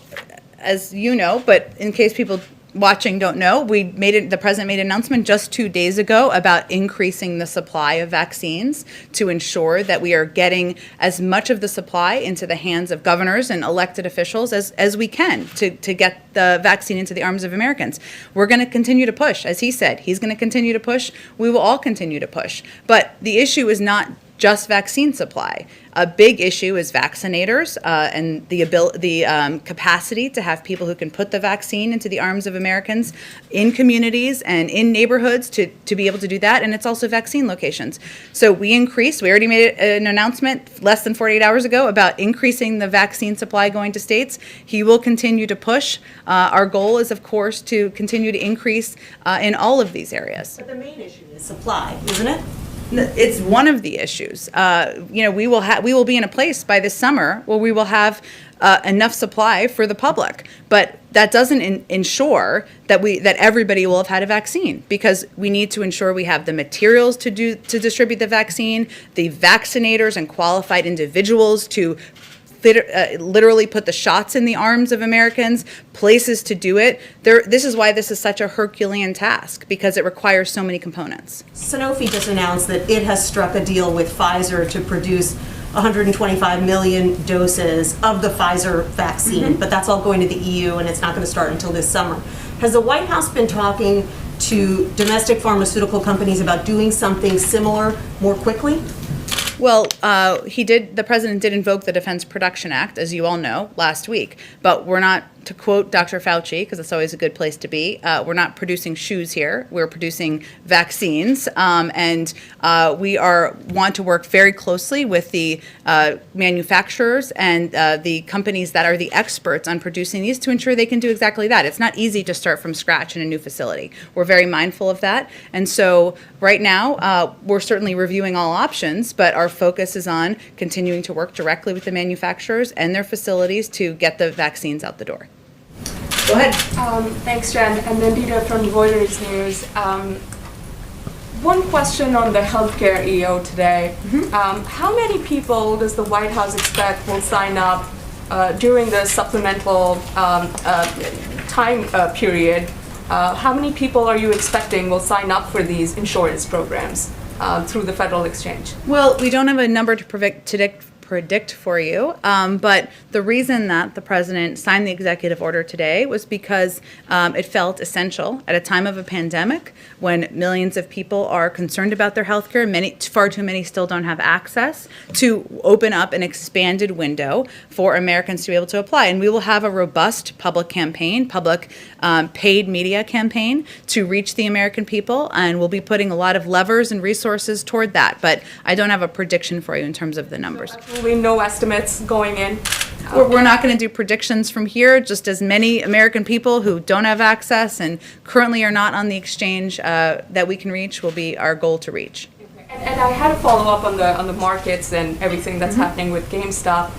as you know, but in case people watching don't know, the president made an announcement just 2 days ago about increasing the supply of vaccines to ensure that we are getting as much of the supply into the hands of governors and elected officials as we can to get the vaccine into the arms of Americans. We're going to continue to push. As he said, he's going to continue to push. We will all continue to push. But the issue is not just vaccine supply. A big issue is vaccinators and the capacity to have people who can put the vaccine into the arms of Americans in communities and in neighborhoods to be able to do that. And it's also vaccine locations. So we already made an announcement less than 48 hours ago about increasing the vaccine supply going to states. He will continue to push. Our goal is, of course, to continue to increase in all of these areas. But the main issue is supply, isn't it? It's one of the issues. We will be in a place by this summer where we will have enough supply for the public, but that doesn't ensure that everybody will have had a vaccine, because we need to ensure we have the materials to distribute the vaccine, the vaccinators and qualified individuals to literally put the shots in the arms of Americans, places to do it. This is why this is such a Herculean task, because it requires so many components. Sanofi just announced that it has struck a deal with Pfizer to produce 125 million doses of the Pfizer vaccine, but that's all going to the EU and it's not going to start until this summer. Has the White House been talking to domestic pharmaceutical companies about doing something similar more quickly? Well, the president did invoke the Defense Production Act, as you all know, last week, but we're not to quote Dr. Fauci, because it's always a good place to be, we're not producing shoes here. We're producing vaccines, and we want to work very closely with the manufacturers and the companies that are the experts on producing these to ensure they can do exactly that. It's not easy to start from scratch in a new facility. We're very mindful of that, and so right now we're certainly reviewing all options, but our focus is on continuing to work directly with the manufacturers and their facilities to get the vaccines out the door. Go ahead. Thanks, Jen. And Nandita from Reuters News. One question on the healthcare EO today. How many people does the White House expect will sign up during the supplemental time period? How many people are you expecting will sign up for these insurance programs through the federal exchange? Well, we don't have a number to predict for you, but the reason that the president signed the executive order today was because it felt essential at a time of a pandemic when millions of people are concerned about their health care, far too many still don't have access, to open up an expanded window for Americans to be able to apply. And we will have a robust public campaign, public paid media campaign to reach the American people, and we'll be putting a lot of levers and resources toward that. But I don't have a prediction for you in terms of the numbers. We no estimates going in? We're not going to do predictions from here. Just as many American people who don't have access and currently are not on the exchange that we can reach will be our goal to reach. And I had a follow-up on the markets and everything that's happening with GameStop.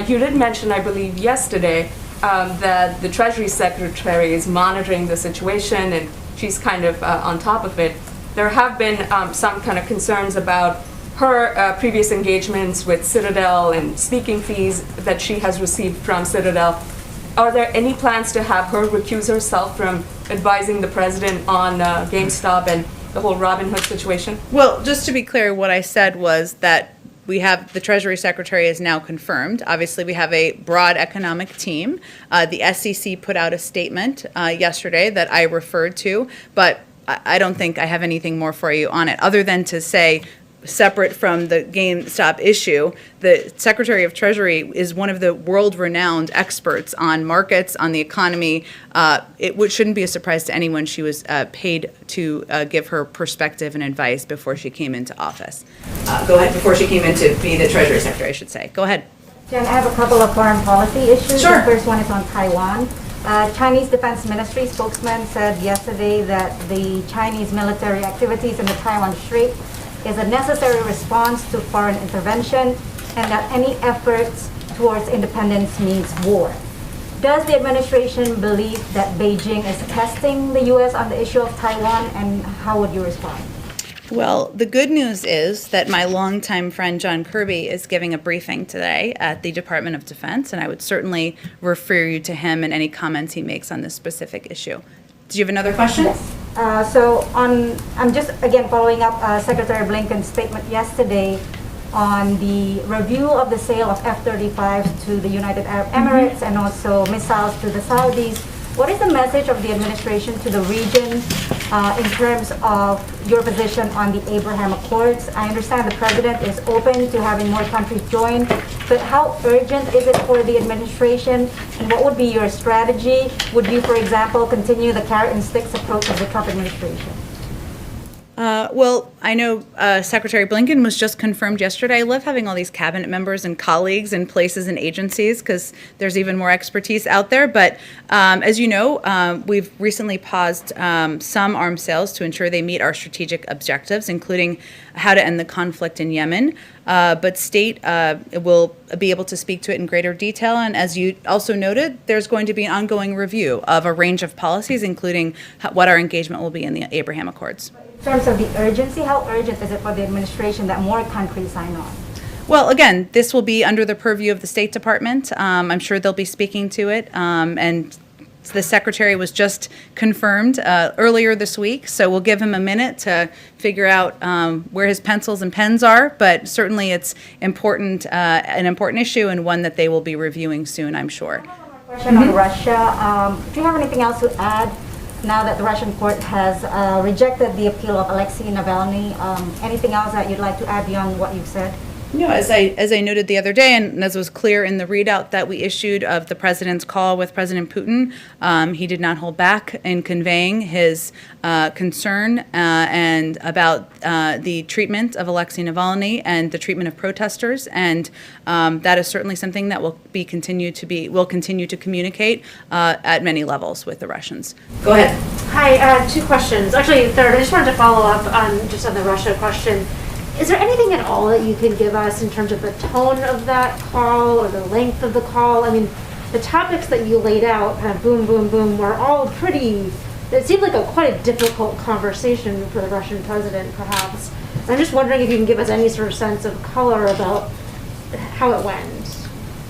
You did mention, I believe, yesterday that the Treasury Secretary is monitoring the situation and she's kind of on top of it. There have been some kind of concerns about her previous engagements with Citadel and speaking fees that she has received from Citadel. Are there any plans to have her recuse herself from advising the president on GameStop and the whole Robinhood situation? Well, just to be clear, what I said was that we have the Treasury Secretary is now confirmed. Obviously, we have a broad economic team. The SEC put out a statement yesterday that I referred to, but I don't think I have anything more for you on it, other than to say, separate from the GameStop issue, the Secretary of Treasury is one of the world-renowned experts on markets, on the economy. It shouldn't be a surprise to anyone she was paid to give her perspective and advice before she came into office. Go ahead, before she came in to be the Treasury Secretary, I should say. Go ahead. Jen, I have a couple of foreign policy issues. Sure. The first one is on Taiwan. Chinese Defense Ministry spokesman said yesterday that the Chinese military activities in the Taiwan Strait is a necessary response to foreign intervention and that any efforts towards independence means war. Does the administration believe that Beijing is testing the U.S. on the issue of Taiwan, and how would you respond? Well, the good news is that my longtime friend John Kirby is giving a briefing today at the Department of Defense, and I would certainly refer you to him and any comments he makes on this specific issue. Do you have another question? Yes. I'm just again following up Secretary Blinken's statement yesterday on the review of the sale of F-35 to the United Arab Emirates and also missiles to the Saudis. What is the message of the administration to the region in terms of your position on the Abraham Accords? I understand the president is open to having more countries join, but how urgent is it for the administration, and what would be your strategy? Would you, for example, continue the carrot and sticks approach of the Trump administration? Well, I know Secretary Blinken was just confirmed yesterday. I love having all these cabinet members and colleagues in places and agencies because there's even more expertise out there. But as you know, we've recently paused some arms sales to ensure they meet our strategic objectives, including how to end the conflict in Yemen. But State will be able to speak to it in greater detail. And as you also noted, there's going to be an ongoing review of a range of policies, including what our engagement will be in the Abraham Accords. In terms of the urgency, how urgent is it for the administration that more countries sign on? Well, again, this will be under the purview of the State Department. I'm sure they'll be speaking to it. And the Secretary was just confirmed earlier this week, so we'll give him a minute to figure out where his pencils and pens are. But certainly it's important, an important issue and one that they will be reviewing soon, I'm sure. Question on Russia. Do you have anything else to add now that the Russian court has rejected the appeal of Alexei Navalny? Anything else that you'd like to add beyond what you've said? As I noted the other day, and as was clear in the readout that we issued of the president's call with President Putin, he did not hold back in conveying his concern and about the treatment of Alexei Navalny and the treatment of protesters, and that is certainly something that will continue to communicate at many levels with the Russians. Go ahead. Hi, two questions. Actually, third, I just wanted to follow up on the Russia question. Is there anything at all that you can give us in terms of the tone of that call or the length of the call? I mean, the topics that you laid out, kind of boom, boom, boom, were all pretty, it seemed like quite a difficult conversation for the Russian president, perhaps. I'm just wondering if you can give us any sort of sense of color about how it went.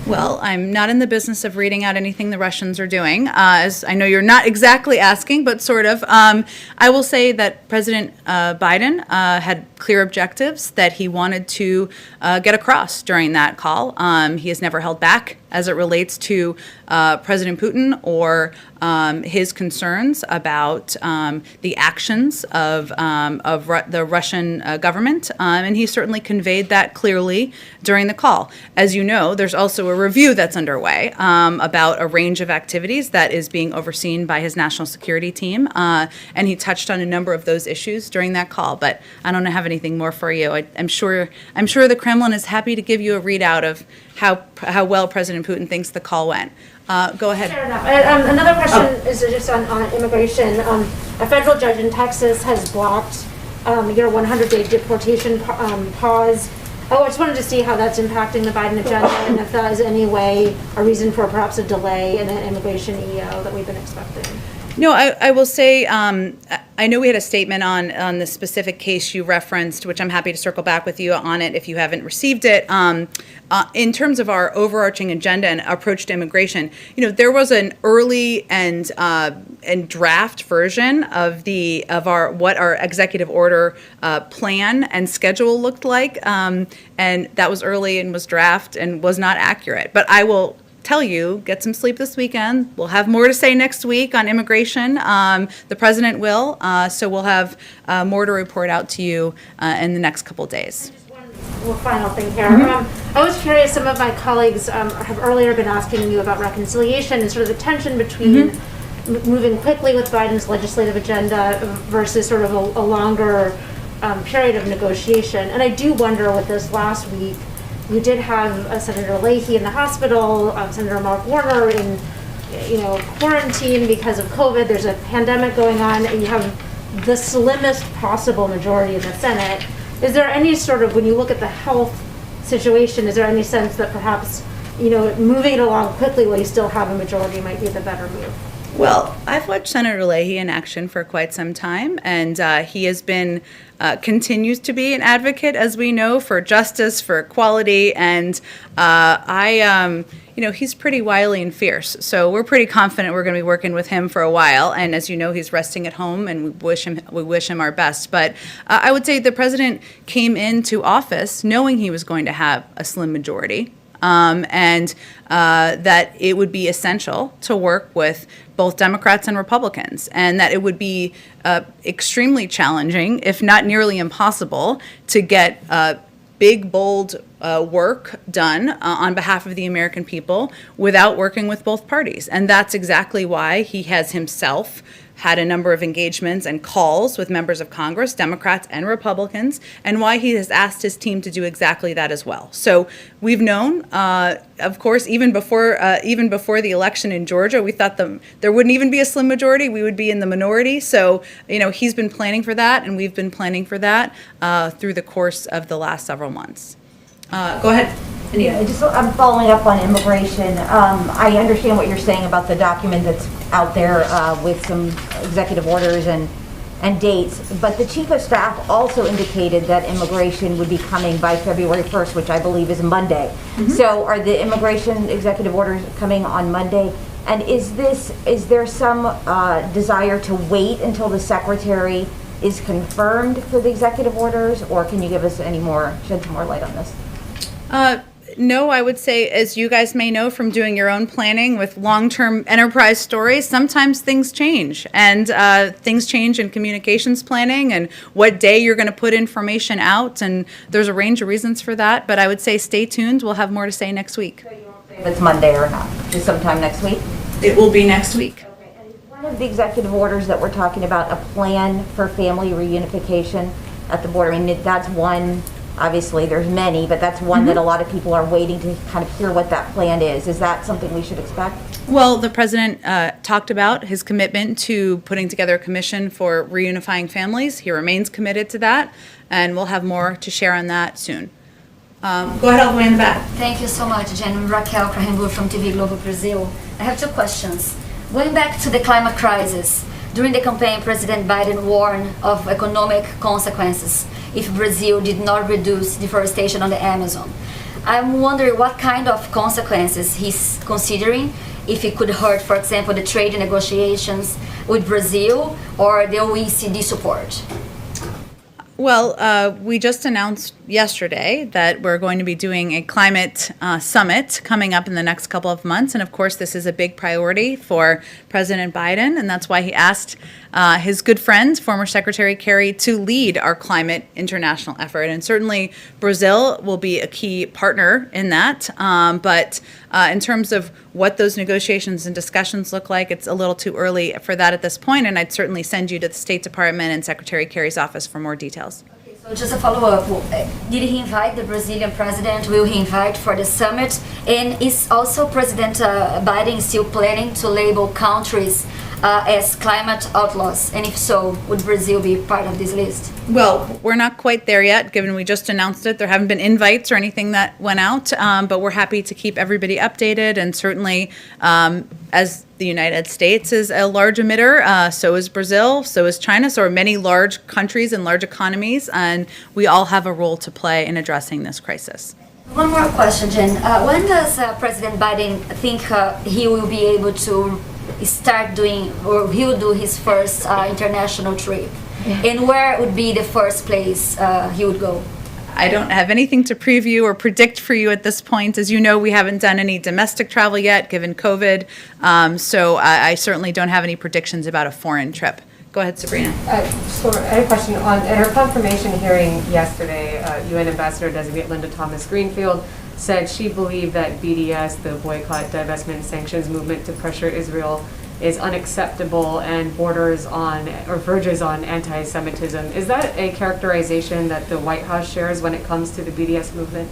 Well, I'm not in the business of reading out anything the Russians are doing, as I know you're not exactly asking, but sort of. I will say that President Biden had clear objectives that he wanted to get across during that call. He has never held back as it relates to President Putin or his concerns about the actions of the Russian government, and he certainly conveyed that clearly during the call. As you know, there's also a review that's underway about a range of activities that is being overseen by his national security team, and he touched on a number of those issues during that call. But I don't have anything more for you. I'm sure the Kremlin is happy to give you a readout of how well President Putin thinks the call went. Go ahead. Fair enough. Another question is just on immigration. A federal judge in Texas has blocked your 100-day deportation pause. I just wanted to see how that's impacting the Biden agenda and if that is any way a reason for perhaps a delay in an immigration EO that we've been expecting. No, I will say, I know we had a statement on the specific case you referenced, which I'm happy to circle back with you on it if you haven't received it. In terms of our overarching agenda and approach to immigration, there was an early and draft version of what our executive order plan and schedule looked like, and that was early and was draft and was not accurate. But I will tell you, get some sleep this weekend. We'll have more to say next week on immigration. The president will, so we'll have more to report out to you in the next couple days. One final thing here. I was curious, some of my colleagues have earlier been asking you about reconciliation and sort of the tension between moving quickly with Biden's legislative agenda versus sort of a longer period of negotiation. And I do wonder with this last week, you did have Senator Leahy in the hospital, Senator Mark Warner in, quarantine because of COVID. There's a pandemic going on, and you have the slimmest possible majority in the Senate. Is there any sort of, when you look at the health situation, is there any sense that perhaps, moving it along quickly while you still have a majority might be the better move? Well, I've watched Senator Leahy in action for quite some time, and he has been, continues to be an advocate, as we know, for justice, for equality, and he's pretty wily and fierce. So we're pretty confident we're going to be working with him for a while. And as you know, he's resting at home, and we wish him our best. But I would say the president came into office knowing he was going to have a slim majority. And that it would be essential to work with both Democrats and Republicans, and that it would be extremely challenging, if not nearly impossible, to get big, bold work done on behalf of the American people without working with both parties. And that's exactly why he has himself had a number of engagements and calls with members of Congress, Democrats and Republicans, and why he has asked his team to do exactly that as well. So we've known, of course, even before the election in Georgia, we thought there wouldn't even be a slim majority. We would be in the minority. So, he's been planning for that, and we've been planning for that through the course of the last several months. Go ahead. Yeah, I'm following up on immigration. I understand what you're saying about the document that's out there with some executive orders and dates, but the Chief of Staff also indicated that immigration would be coming by February 1st, which I believe is Monday. So are the immigration executive orders coming on Monday? And is there some desire to wait until the Secretary is confirmed for the executive orders, or can you give us shed some more light on this? No, I would say, as you guys may know from doing your own planning with long-term enterprise stories, sometimes things change. And things change in communications planning and what day you're going to put information out. And there's a range of reasons for that. But I would say stay tuned. We'll have more to say next week. If it's Monday or not, just sometime next week? It will be next week. One of the executive orders that we're talking about, a plan for family reunification at the border, I mean, that's one. Obviously, there's many, but that's one that a lot of people are waiting to kind of hear what that plan is. Is that something we should expect? Well, the president talked about his commitment to putting together a commission for reunifying families. He remains committed to that, and we'll have more to share on that soon. Go ahead, all the way in the back. Thank you so much, Jen. I'm Raquel Crahembur from TV Globo Brazil. I have two questions. Going back to the climate crisis, during the campaign, President Biden warned of economic consequences if Brazil did not reduce deforestation on the Amazon. I'm wondering what kind of consequences he's considering, if it could hurt, for example, the trade negotiations with Brazil or the OECD support. Well, we just announced yesterday that we're going to be doing a climate summit coming up in the next couple of months. And of course, this is a big priority for President Biden. And that's why he asked his good friend, former Secretary Kerry, to lead our climate international effort. And certainly Brazil will be a key partner in that. But in terms of what those negotiations and discussions look like, it's a little too early for that at this point. And I'd certainly send you to the State Department and Secretary Kerry's office for more details. So just a follow-up, did he invite the Brazilian president? Will he invite for the summit? And is also President Biden still planning to label countries as climate outlaws? And if so, would Brazil be part of this list? Well, we're not quite there yet, given we just announced it. There haven't been invites or anything that went out, but we're happy to keep everybody updated. And certainly, as the United States is a large emitter, so is Brazil, so is China, so are many large countries and large economies, and we all have a role to play in addressing this crisis. One more question, Jen. When does President Biden think he will be able to start doing, or he will do his first international trip? And where would be the first place he would go? I don't have anything to preview or predict for you at this point. As you know, we haven't done any domestic travel yet, given COVID, so I certainly don't have any predictions about a foreign trip. Go ahead, Sabrina. So I had a question on, at her confirmation hearing yesterday, UN Ambassador Designate Linda Thomas-Greenfield said she believed that BDS, the boycott, divestment, and sanctions movement to pressure Israel, is unacceptable and borders on or verges on anti-Semitism. Is that a characterization that the White House shares when it comes to the BDS movement?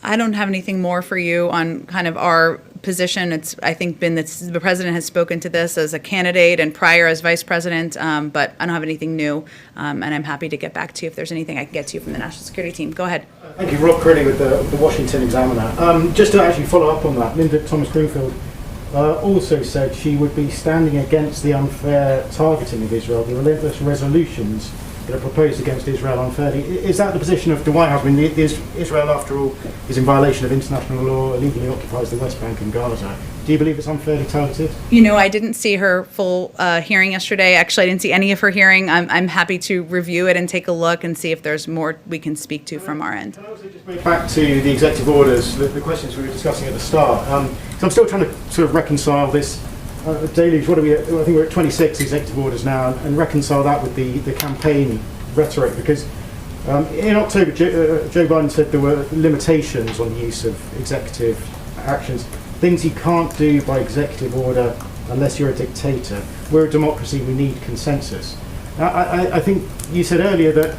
I don't have anything more for you on kind of our position. It's, I think, been that the president has spoken to this as a candidate and prior as vice president, but I don't have anything new, and I'm happy to get back to you if there's anything I can get to you from the National Security Team. Go ahead. Thank you, Rob Curley with the Washington Examiner. Just to actually follow up on that, Linda Thomas-Greenfield also said she would be standing against the unfair targeting of Israel, the relentless resolutions that are proposed against Israel unfairly. Is that the position of the White House? I mean, Israel, after all, is in violation of international law, illegally occupies the West Bank and Gaza. Do you believe it's unfairly targeted? You know, I didn't see her full hearing yesterday. Actually, I didn't see any of her hearing. I'm happy to review it and take a look and see if there's more we can speak to from our end. Can I also just bring back to the executive orders, the questions we were discussing at the start? So I'm still trying to sort of reconcile this deluge. What are we at? I think we're at 26 executive orders now, and reconcile that with the campaign rhetoric, because in October, Joe Biden said there were limitations on the use of executive actions, things you can't do by executive order unless you're a dictator. We're a democracy, we need consensus. Now, I think you said earlier that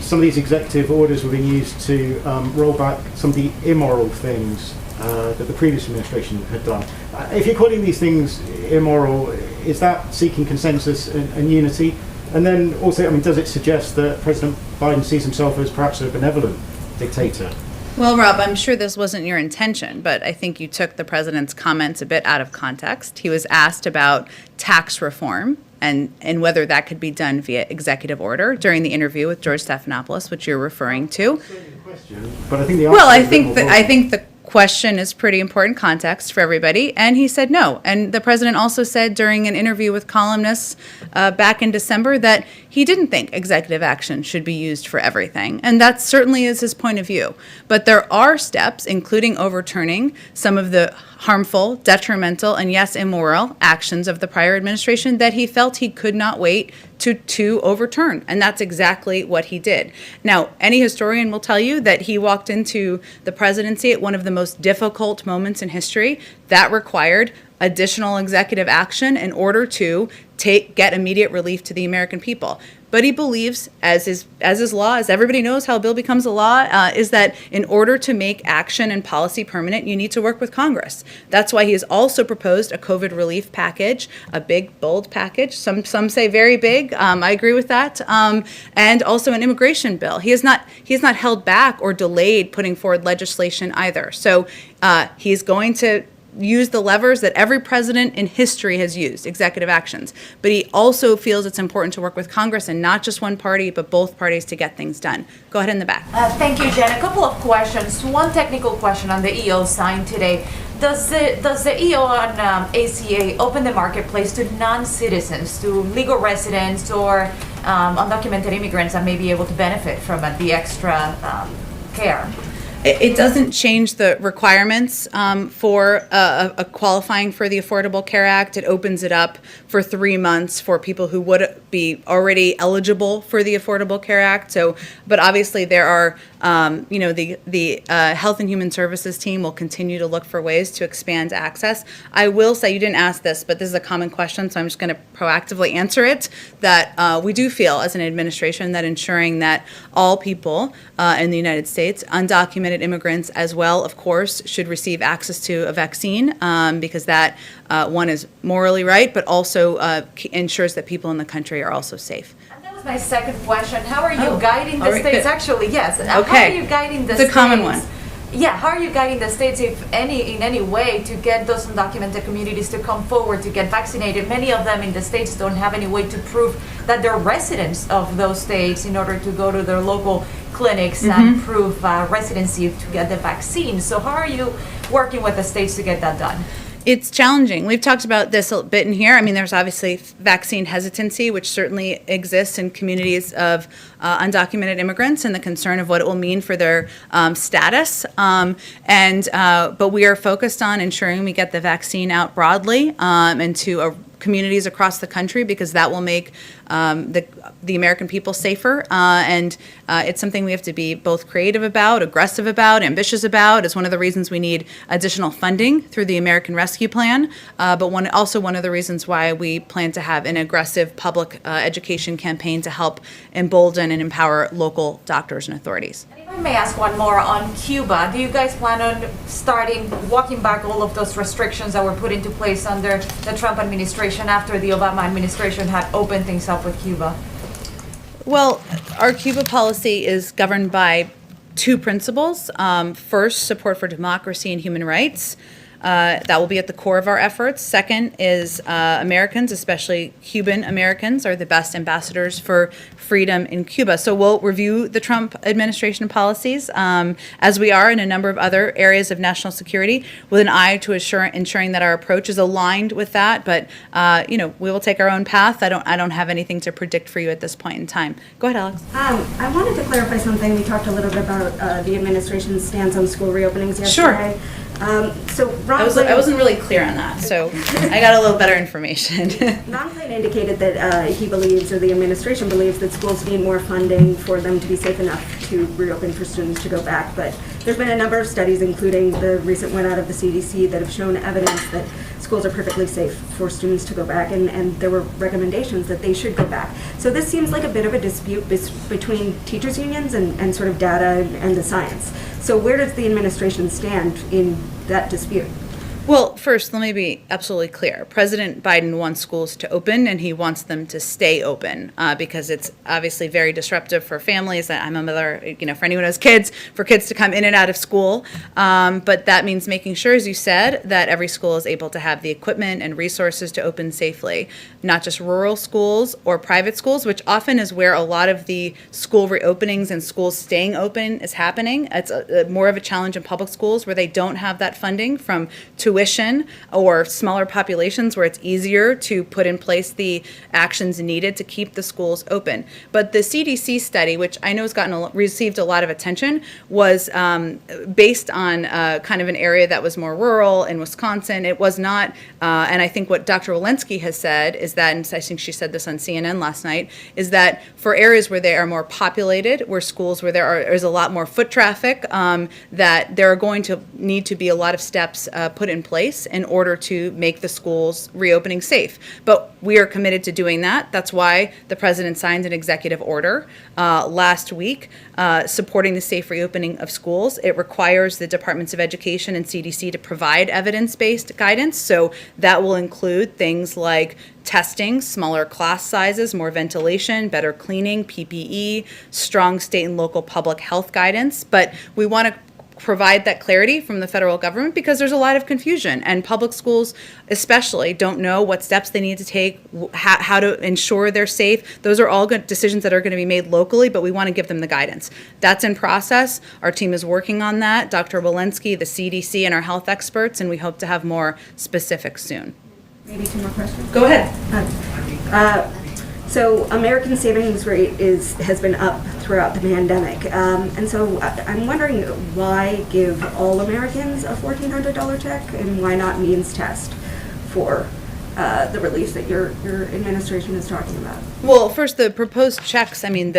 some of these executive orders were being used to roll back some of the immoral things that the previous administration had done. If you're calling these things immoral, is that seeking consensus and unity? And then also, I mean, does it suggest that President Biden sees himself as perhaps a benevolent dictator? Well, Rob, I'm sure this wasn't your intention, but I think you took the president's comments a bit out of context. He was asked about tax reform and whether that could be done via executive order during the interview with George Stephanopoulos, which you're referring to. But I think the well, I think the question is pretty important context for everybody, and he said no. And the president also said during an interview with columnists back in December that he didn't think executive action should be used for everything, and that certainly is his point of view. But there are steps, including overturning some of the harmful, detrimental, and yes, immoral actions of the prior administration that he felt he could not wait to overturn. And that's exactly what he did. Now, any historian will tell you that he walked into the presidency at one of the most difficult moments in history that required additional executive action in order to get immediate relief to the American people. But he believes, as is law, as everybody knows how a bill becomes a law, is that in order to make action and policy permanent, you need to work with Congress. That's why he has also proposed a COVID relief package, a big, bold package. Some say very big. I agree with that. And also an immigration bill. He has not held back or delayed putting forward legislation either. So he's going to use the levers that every president in history has used, executive actions. But he also feels it's important to work with Congress and not just one party, but both parties to get things done. Go ahead in the back. Thank you, Jen. A couple of questions. One technical question on the EO signed today. Does the EO on ACA open the marketplace to non-citizens, to legal residents or undocumented immigrants that may be able to benefit from the extra care? It doesn't change the requirements for a qualifying for the Affordable Care Act. It opens it up for 3 months for people who would be already eligible for the Affordable Care Act. So, but obviously there are, the Health and Human Services team will continue to look for ways to expand access. I will say, you didn't ask this, but this is a common question, so I'm just going to proactively answer it, that we do feel as an administration that ensuring that all people in the United States, undocumented immigrants as well, of course, should receive access to a vaccine because that, one, is morally right, but also ensures that people in the country are also safe. That was my second question. How are you guiding the states? Actually, yes. Okay. How are you guiding the states? It's a common one. Yeah, how are you guiding the states, if in any way, to get those undocumented communities to come forward to get vaccinated? Many of them in the states don't have any way to prove that they're residents of those states in order to go to their local clinics and prove residency to get the vaccine. So how are you working with the states to get that done? It's challenging. We've talked about this a bit in here. I mean, there's obviously vaccine hesitancy, which certainly exists in communities of undocumented immigrants and the concern of what it will mean for their status. But we are focused on ensuring we get the vaccine out broadly and to communities across the country, because that will make the American people safer. And it's something we have to be both creative about, aggressive about, ambitious about. It's one of the reasons we need additional funding through the American Rescue Plan, but also one of the reasons why we plan to have an aggressive public education campaign to help embolden and empower local doctors and authorities. If I may ask one more on Cuba, do you guys plan on walking back all of those restrictions that were put into place under the Trump administration after the Obama administration had opened things up with Cuba? Well, our Cuba policy is governed by two principles. First, support for democracy and human rights. That will be at the core of our efforts. Second is Americans, especially Cuban Americans, are the best ambassadors for freedom in Cuba. So we'll review the Trump administration policies, as we are in a number of other areas of national security, with an eye to ensuring that our approach is aligned with that. But we will take our own path. I don't have anything to predict for you at this point in time. Go ahead, Alex. I wanted to clarify something. We talked a little bit about the administration's stance on school reopenings yesterday. Sure. I wasn't really clear on that, so I got a little better information. Ron Klain indicated that he believes, or the administration believes, that schools need more funding for them to be safe enough to reopen for students to go back. But there's been a number of studies, including the recent one out of the CDC, that have shown evidence that schools are perfectly safe for students to go back, and there were recommendations that they should go back. So this seems like a bit of a dispute between teachers' unions and sort of data and the science. So where does the administration stand in that dispute? Well, first, let me be absolutely clear. President Biden wants schools to open, and he wants them to stay open because it's obviously very disruptive for families. I'm a mother, for anyone who has kids, for kids to come in and out of school. But that means making sure, as you said, that every school is able to have the equipment and resources to open safely. Not just rural schools or private schools, which often is where a lot of the school reopenings and schools staying open is happening. It's more of a challenge in public schools where they don't have that funding from tuition or smaller populations where it's easier to put in place the actions needed to keep the schools open. But the CDC study, which I know has received a lot of attention, was based on kind of an area that was more rural in Wisconsin. It was not, and I think what Dr. Walensky has said is that, and I think she said this on CNN last night, is that for areas where they are more populated, where schools where there's a lot more foot traffic, that there are going to need to be a lot of steps put in place in order to make the schools reopening safe. But we are committed to doing that. That's why the president signed an executive order last week supporting the safe reopening of schools. It requires the Departments of Education and CDC to provide evidence-based guidance. So that will include things like testing, smaller class sizes, more ventilation, better cleaning, PPE, strong state and local public health guidance. But we want to provide that clarity from the federal government because there's a lot of confusion, and public schools especially don't know what steps they need to take, how to ensure they're safe. Those are all good decisions that are going to be made locally, but we want to give them the guidance. That's in process. Our team is working on that. Dr. Walensky, the CDC, and our health experts, and we hope to have more specifics soon. Maybe two more questions? Go ahead. So American savings rate has been up throughout the pandemic. And so I'm wondering why give all Americans a $1,400 check and why not means test for the relief that your administration is talking about? Well, first, the proposed checks, I mean,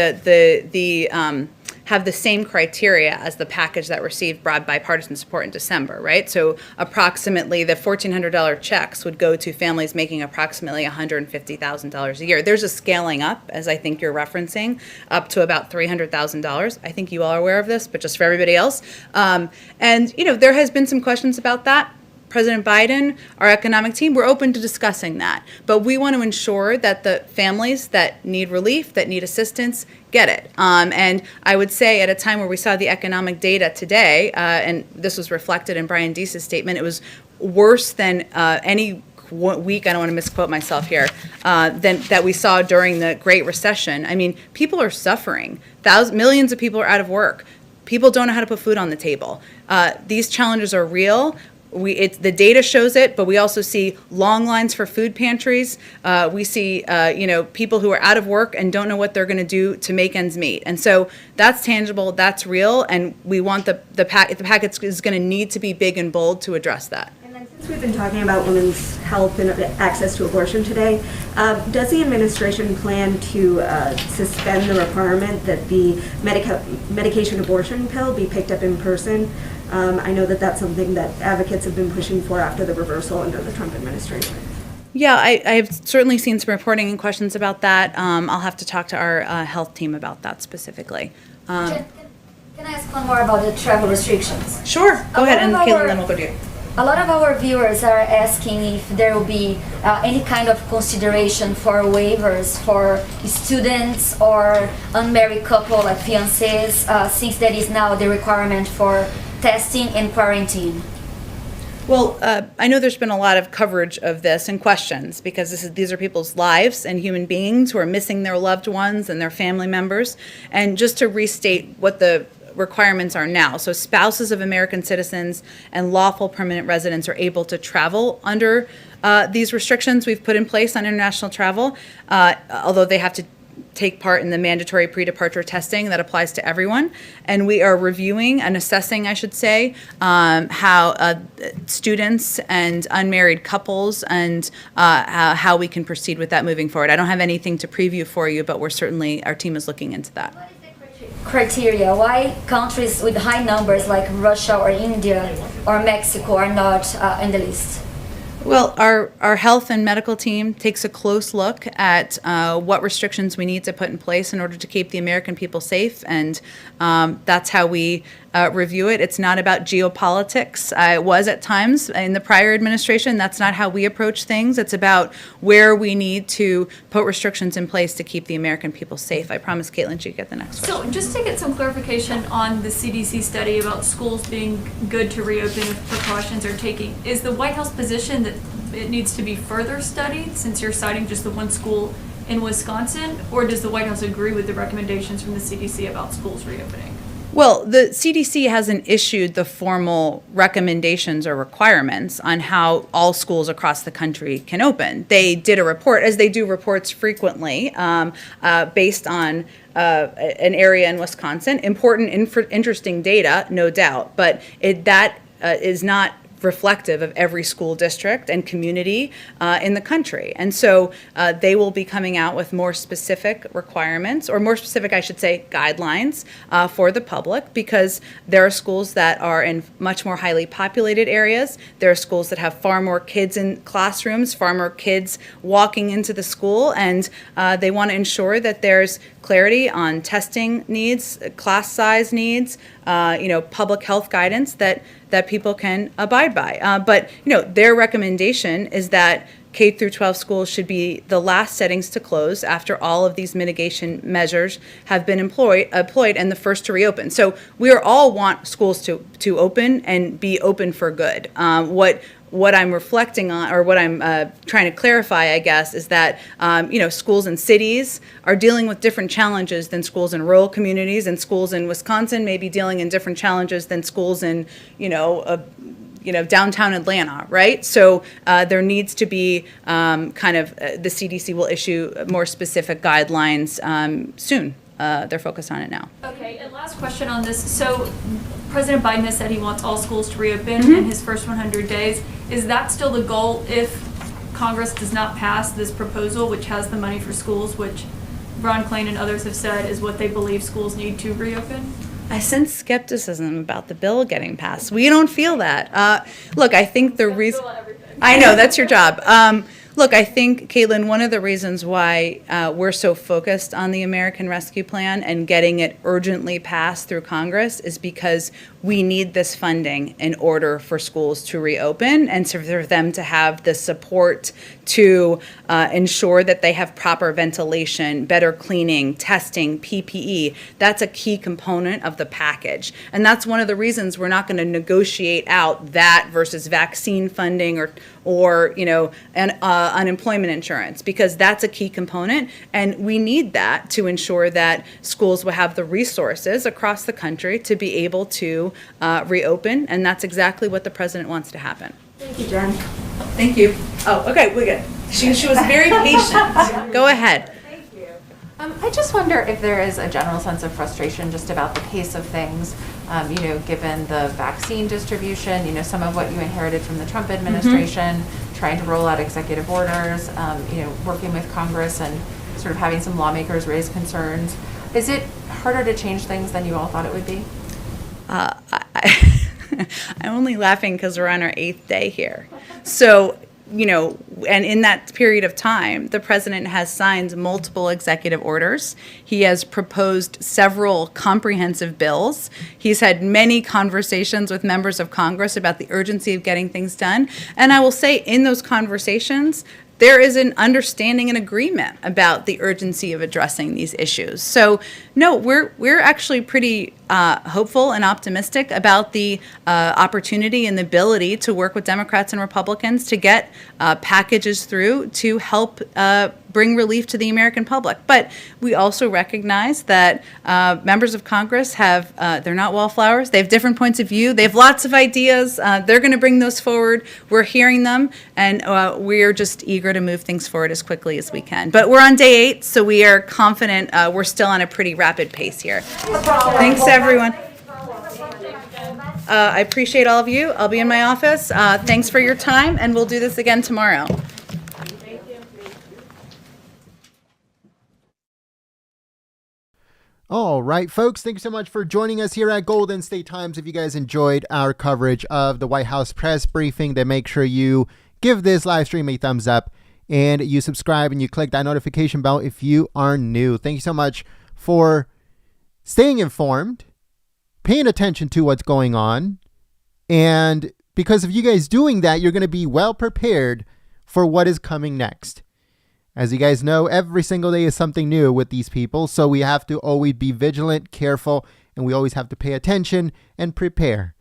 have the same criteria as the package that received broad bipartisan support in December, right? So approximately the $1,400 checks would go to families making approximately $150,000 a year. There's a scaling up, as I think you're referencing, up to about $300,000. I think you all are aware of this, but just for everybody else. And, there has been some questions about that. President Biden, our economic team, we're open to discussing that. But we want to ensure that the families that need relief, that need assistance, get it. And I would say at a time where we saw the economic data today, and this was reflected in Brian Deese's statement, it was worse than any week, I don't want to misquote myself here, than that we saw during the Great Recession. I mean, people are suffering. Millions of people are out of work. People don't know how to put food on the table. These challenges are real. The data shows it, but we also see long lines for food pantries. We see, people who are out of work and don't know what they're going to do to make ends meet. And so that's tangible, that's real, and we want the package is going to need to be big and bold to address that. And then since we've been talking about women's health and access to abortion today, does the administration plan to suspend the requirement that the medication abortion pill be picked up in person? I know that that's something that advocates have been pushing for after the reversal under the Trump administration. Yeah, I have certainly seen some reporting and questions about that. I'll have to talk to our health team about that specifically. Can I ask one more about the travel restrictions? Sure, go ahead, and Caitlin, then we'll go to you. A lot of our viewers are asking if there will be any kind of consideration for waivers for students or unmarried couple like fiancés, since that is now the requirement for testing and quarantine. Well, I know there's been a lot of coverage of this and questions because these are people's lives and human beings who are missing their loved ones and their family members. And just to restate what the requirements are now. So spouses of American citizens and lawful permanent residents are able to travel under these restrictions we've put in place on international travel, although they have to take part in the mandatory pre-departure testing that applies to everyone. And we are reviewing and assessing, I should say, how students and unmarried couples and how we can proceed with that moving forward. I don't have anything to preview for you, but our team is looking into that. What is the criteria? Why countries with high numbers like Russia or India or Mexico are not in the list? Well, our health and medical team takes a close look at what restrictions we need to put in place in order to keep the American people safe, and that's how we review it. It's not about geopolitics. It was at times in the prior administration. That's not how we approach things. It's about where we need to put restrictions in place to keep the American people safe. I promise Caitlin she'd get the next question. So just to get some clarification on the CDC study about schools being good to reopen if precautions are taken, is the White House position that it needs to be further studied since you're citing just the one school in Wisconsin, or does the White House agree with the recommendations from the CDC about schools reopening? Well, the CDC hasn't issued the formal recommendations or requirements on how all schools across the country can open. They did a report, as they do reports frequently, based on an area in Wisconsin. Important, interesting data, no doubt, but that is not reflective of every school district and community in the country. And so they will be coming out with more specific requirements, or more specific, I should say, guidelines for the public, because there are schools that are in much more highly populated areas. There are schools that have far more kids in classrooms, far more kids walking into the school, and they want to ensure that there's clarity on testing needs, class size needs, public health guidance that people can abide by. But their recommendation is that K through 12 schools should be the last settings to close after all of these mitigation measures have been employed and the first to reopen. So we all want schools to open and be open for good. What I'm reflecting on, or what I'm trying to clarify, I guess, is that schools in cities are dealing with different challenges than schools in rural communities, and schools in Wisconsin may be dealing in different challenges than schools in downtown Atlanta, right? So there needs to be the CDC will issue more specific guidelines soon. They're focused on it now. Okay, and last question on this. So President Biden has said he wants all schools to reopen in his first 100 days. Is that still the goal if Congress does not pass this proposal, which has the money for schools, which Ron Klain and others have said is what they believe schools need to reopen? I sense skepticism about the bill getting passed. We don't feel that. Look, I think the reason... I know, that's your job. Look, I think, Caitlin, one of the reasons why we're so focused on the American Rescue Plan and getting it urgently passed through Congress is because we need this funding in order for schools to reopen and for them to have the support to ensure that they have proper ventilation, better cleaning, testing, PPE. That's a key component of the package. And that's one of the reasons we're not going to negotiate out that versus vaccine funding or unemployment insurance, because that's a key component. And we need that to ensure that schools will have the resources across the country to be able to reopen. And that's exactly what the president wants to happen. Thank you, Jen. Thank you. Oh, okay, we're good. She was very patient. Go ahead. I just wonder if there is a general sense of frustration just about the pace of things, given the vaccine distribution, some of what you inherited from the Trump administration, trying to roll out executive orders, working with Congress and sort of having some lawmakers raise concerns. Is it harder to change things than you all thought it would be? I'm only laughing because we're on our 8th day here. So, and in that period of time, the president has signed multiple executive orders. He has proposed several comprehensive bills. He's had many conversations with members of Congress about the urgency of getting things done. And I will say, in those conversations, there is an understanding and agreement about the urgency of addressing these issues. So, no, we're actually pretty hopeful and optimistic about the opportunity and the ability to work with Democrats and Republicans to get packages through to help bring relief to the American public. But we also recognize that members of Congress they're not wallflowers. They have different points of view. They have lots of ideas. They're going to bring those forward. We're hearing them, and we're just eager to move things forward as quickly as we can. But we're on day 8, so we are confident we're still on a pretty rapid pace here. Thanks, everyone. I appreciate all of you. I'll be in my office. Thanks for your time, and we'll do this again tomorrow. All right, folks, thank you so much for joining us here at Golden State Times. If you guys enjoyed our coverage of the White House press briefing, then make sure you give this live stream a thumbs up, and you subscribe and you click that notification bell if you are new. Thank you so much for staying informed, paying attention to what's going on, and because of you guys doing that, you're going to be well prepared for what is coming next. As you guys know, every single day is something new with these people, so we have to always be vigilant, careful, and we always have to pay attention and prepare.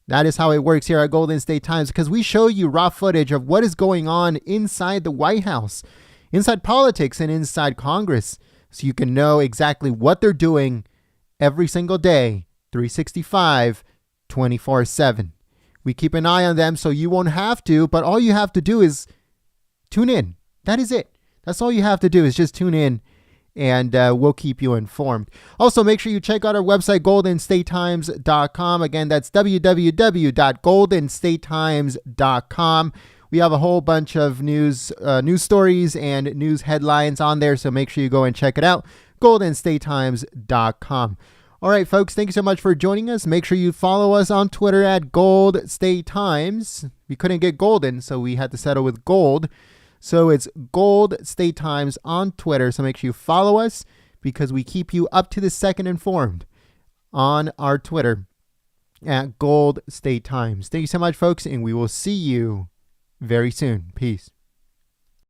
That is how it works here at Golden State Times, because we show you raw footage of what is going on inside the White House, inside politics, and inside Congress, so you can know exactly what they're doing every single day, 365, 24/7. We keep an eye on them so you won't have to, but all you have to do is tune in. That is it. That's all you have to do is just tune in, and we'll keep you informed. Also, make sure you check out our website, goldenstatetimes.com. Again, that's www.goldenstatetimes.com. We have a whole bunch of news stories and news headlines on there, so make sure you go and check it out, goldenstatetimes.com. All right, folks, thank you so much for joining us. Make sure you follow us on Twitter at Gold State Times. We couldn't get golden, so we had to settle with gold. So it's Gold State Times on Twitter. So make sure you follow us because we keep you up to the second informed on our Twitter at Gold State Times. Thank you so much, folks, and we will see you very soon. Peace.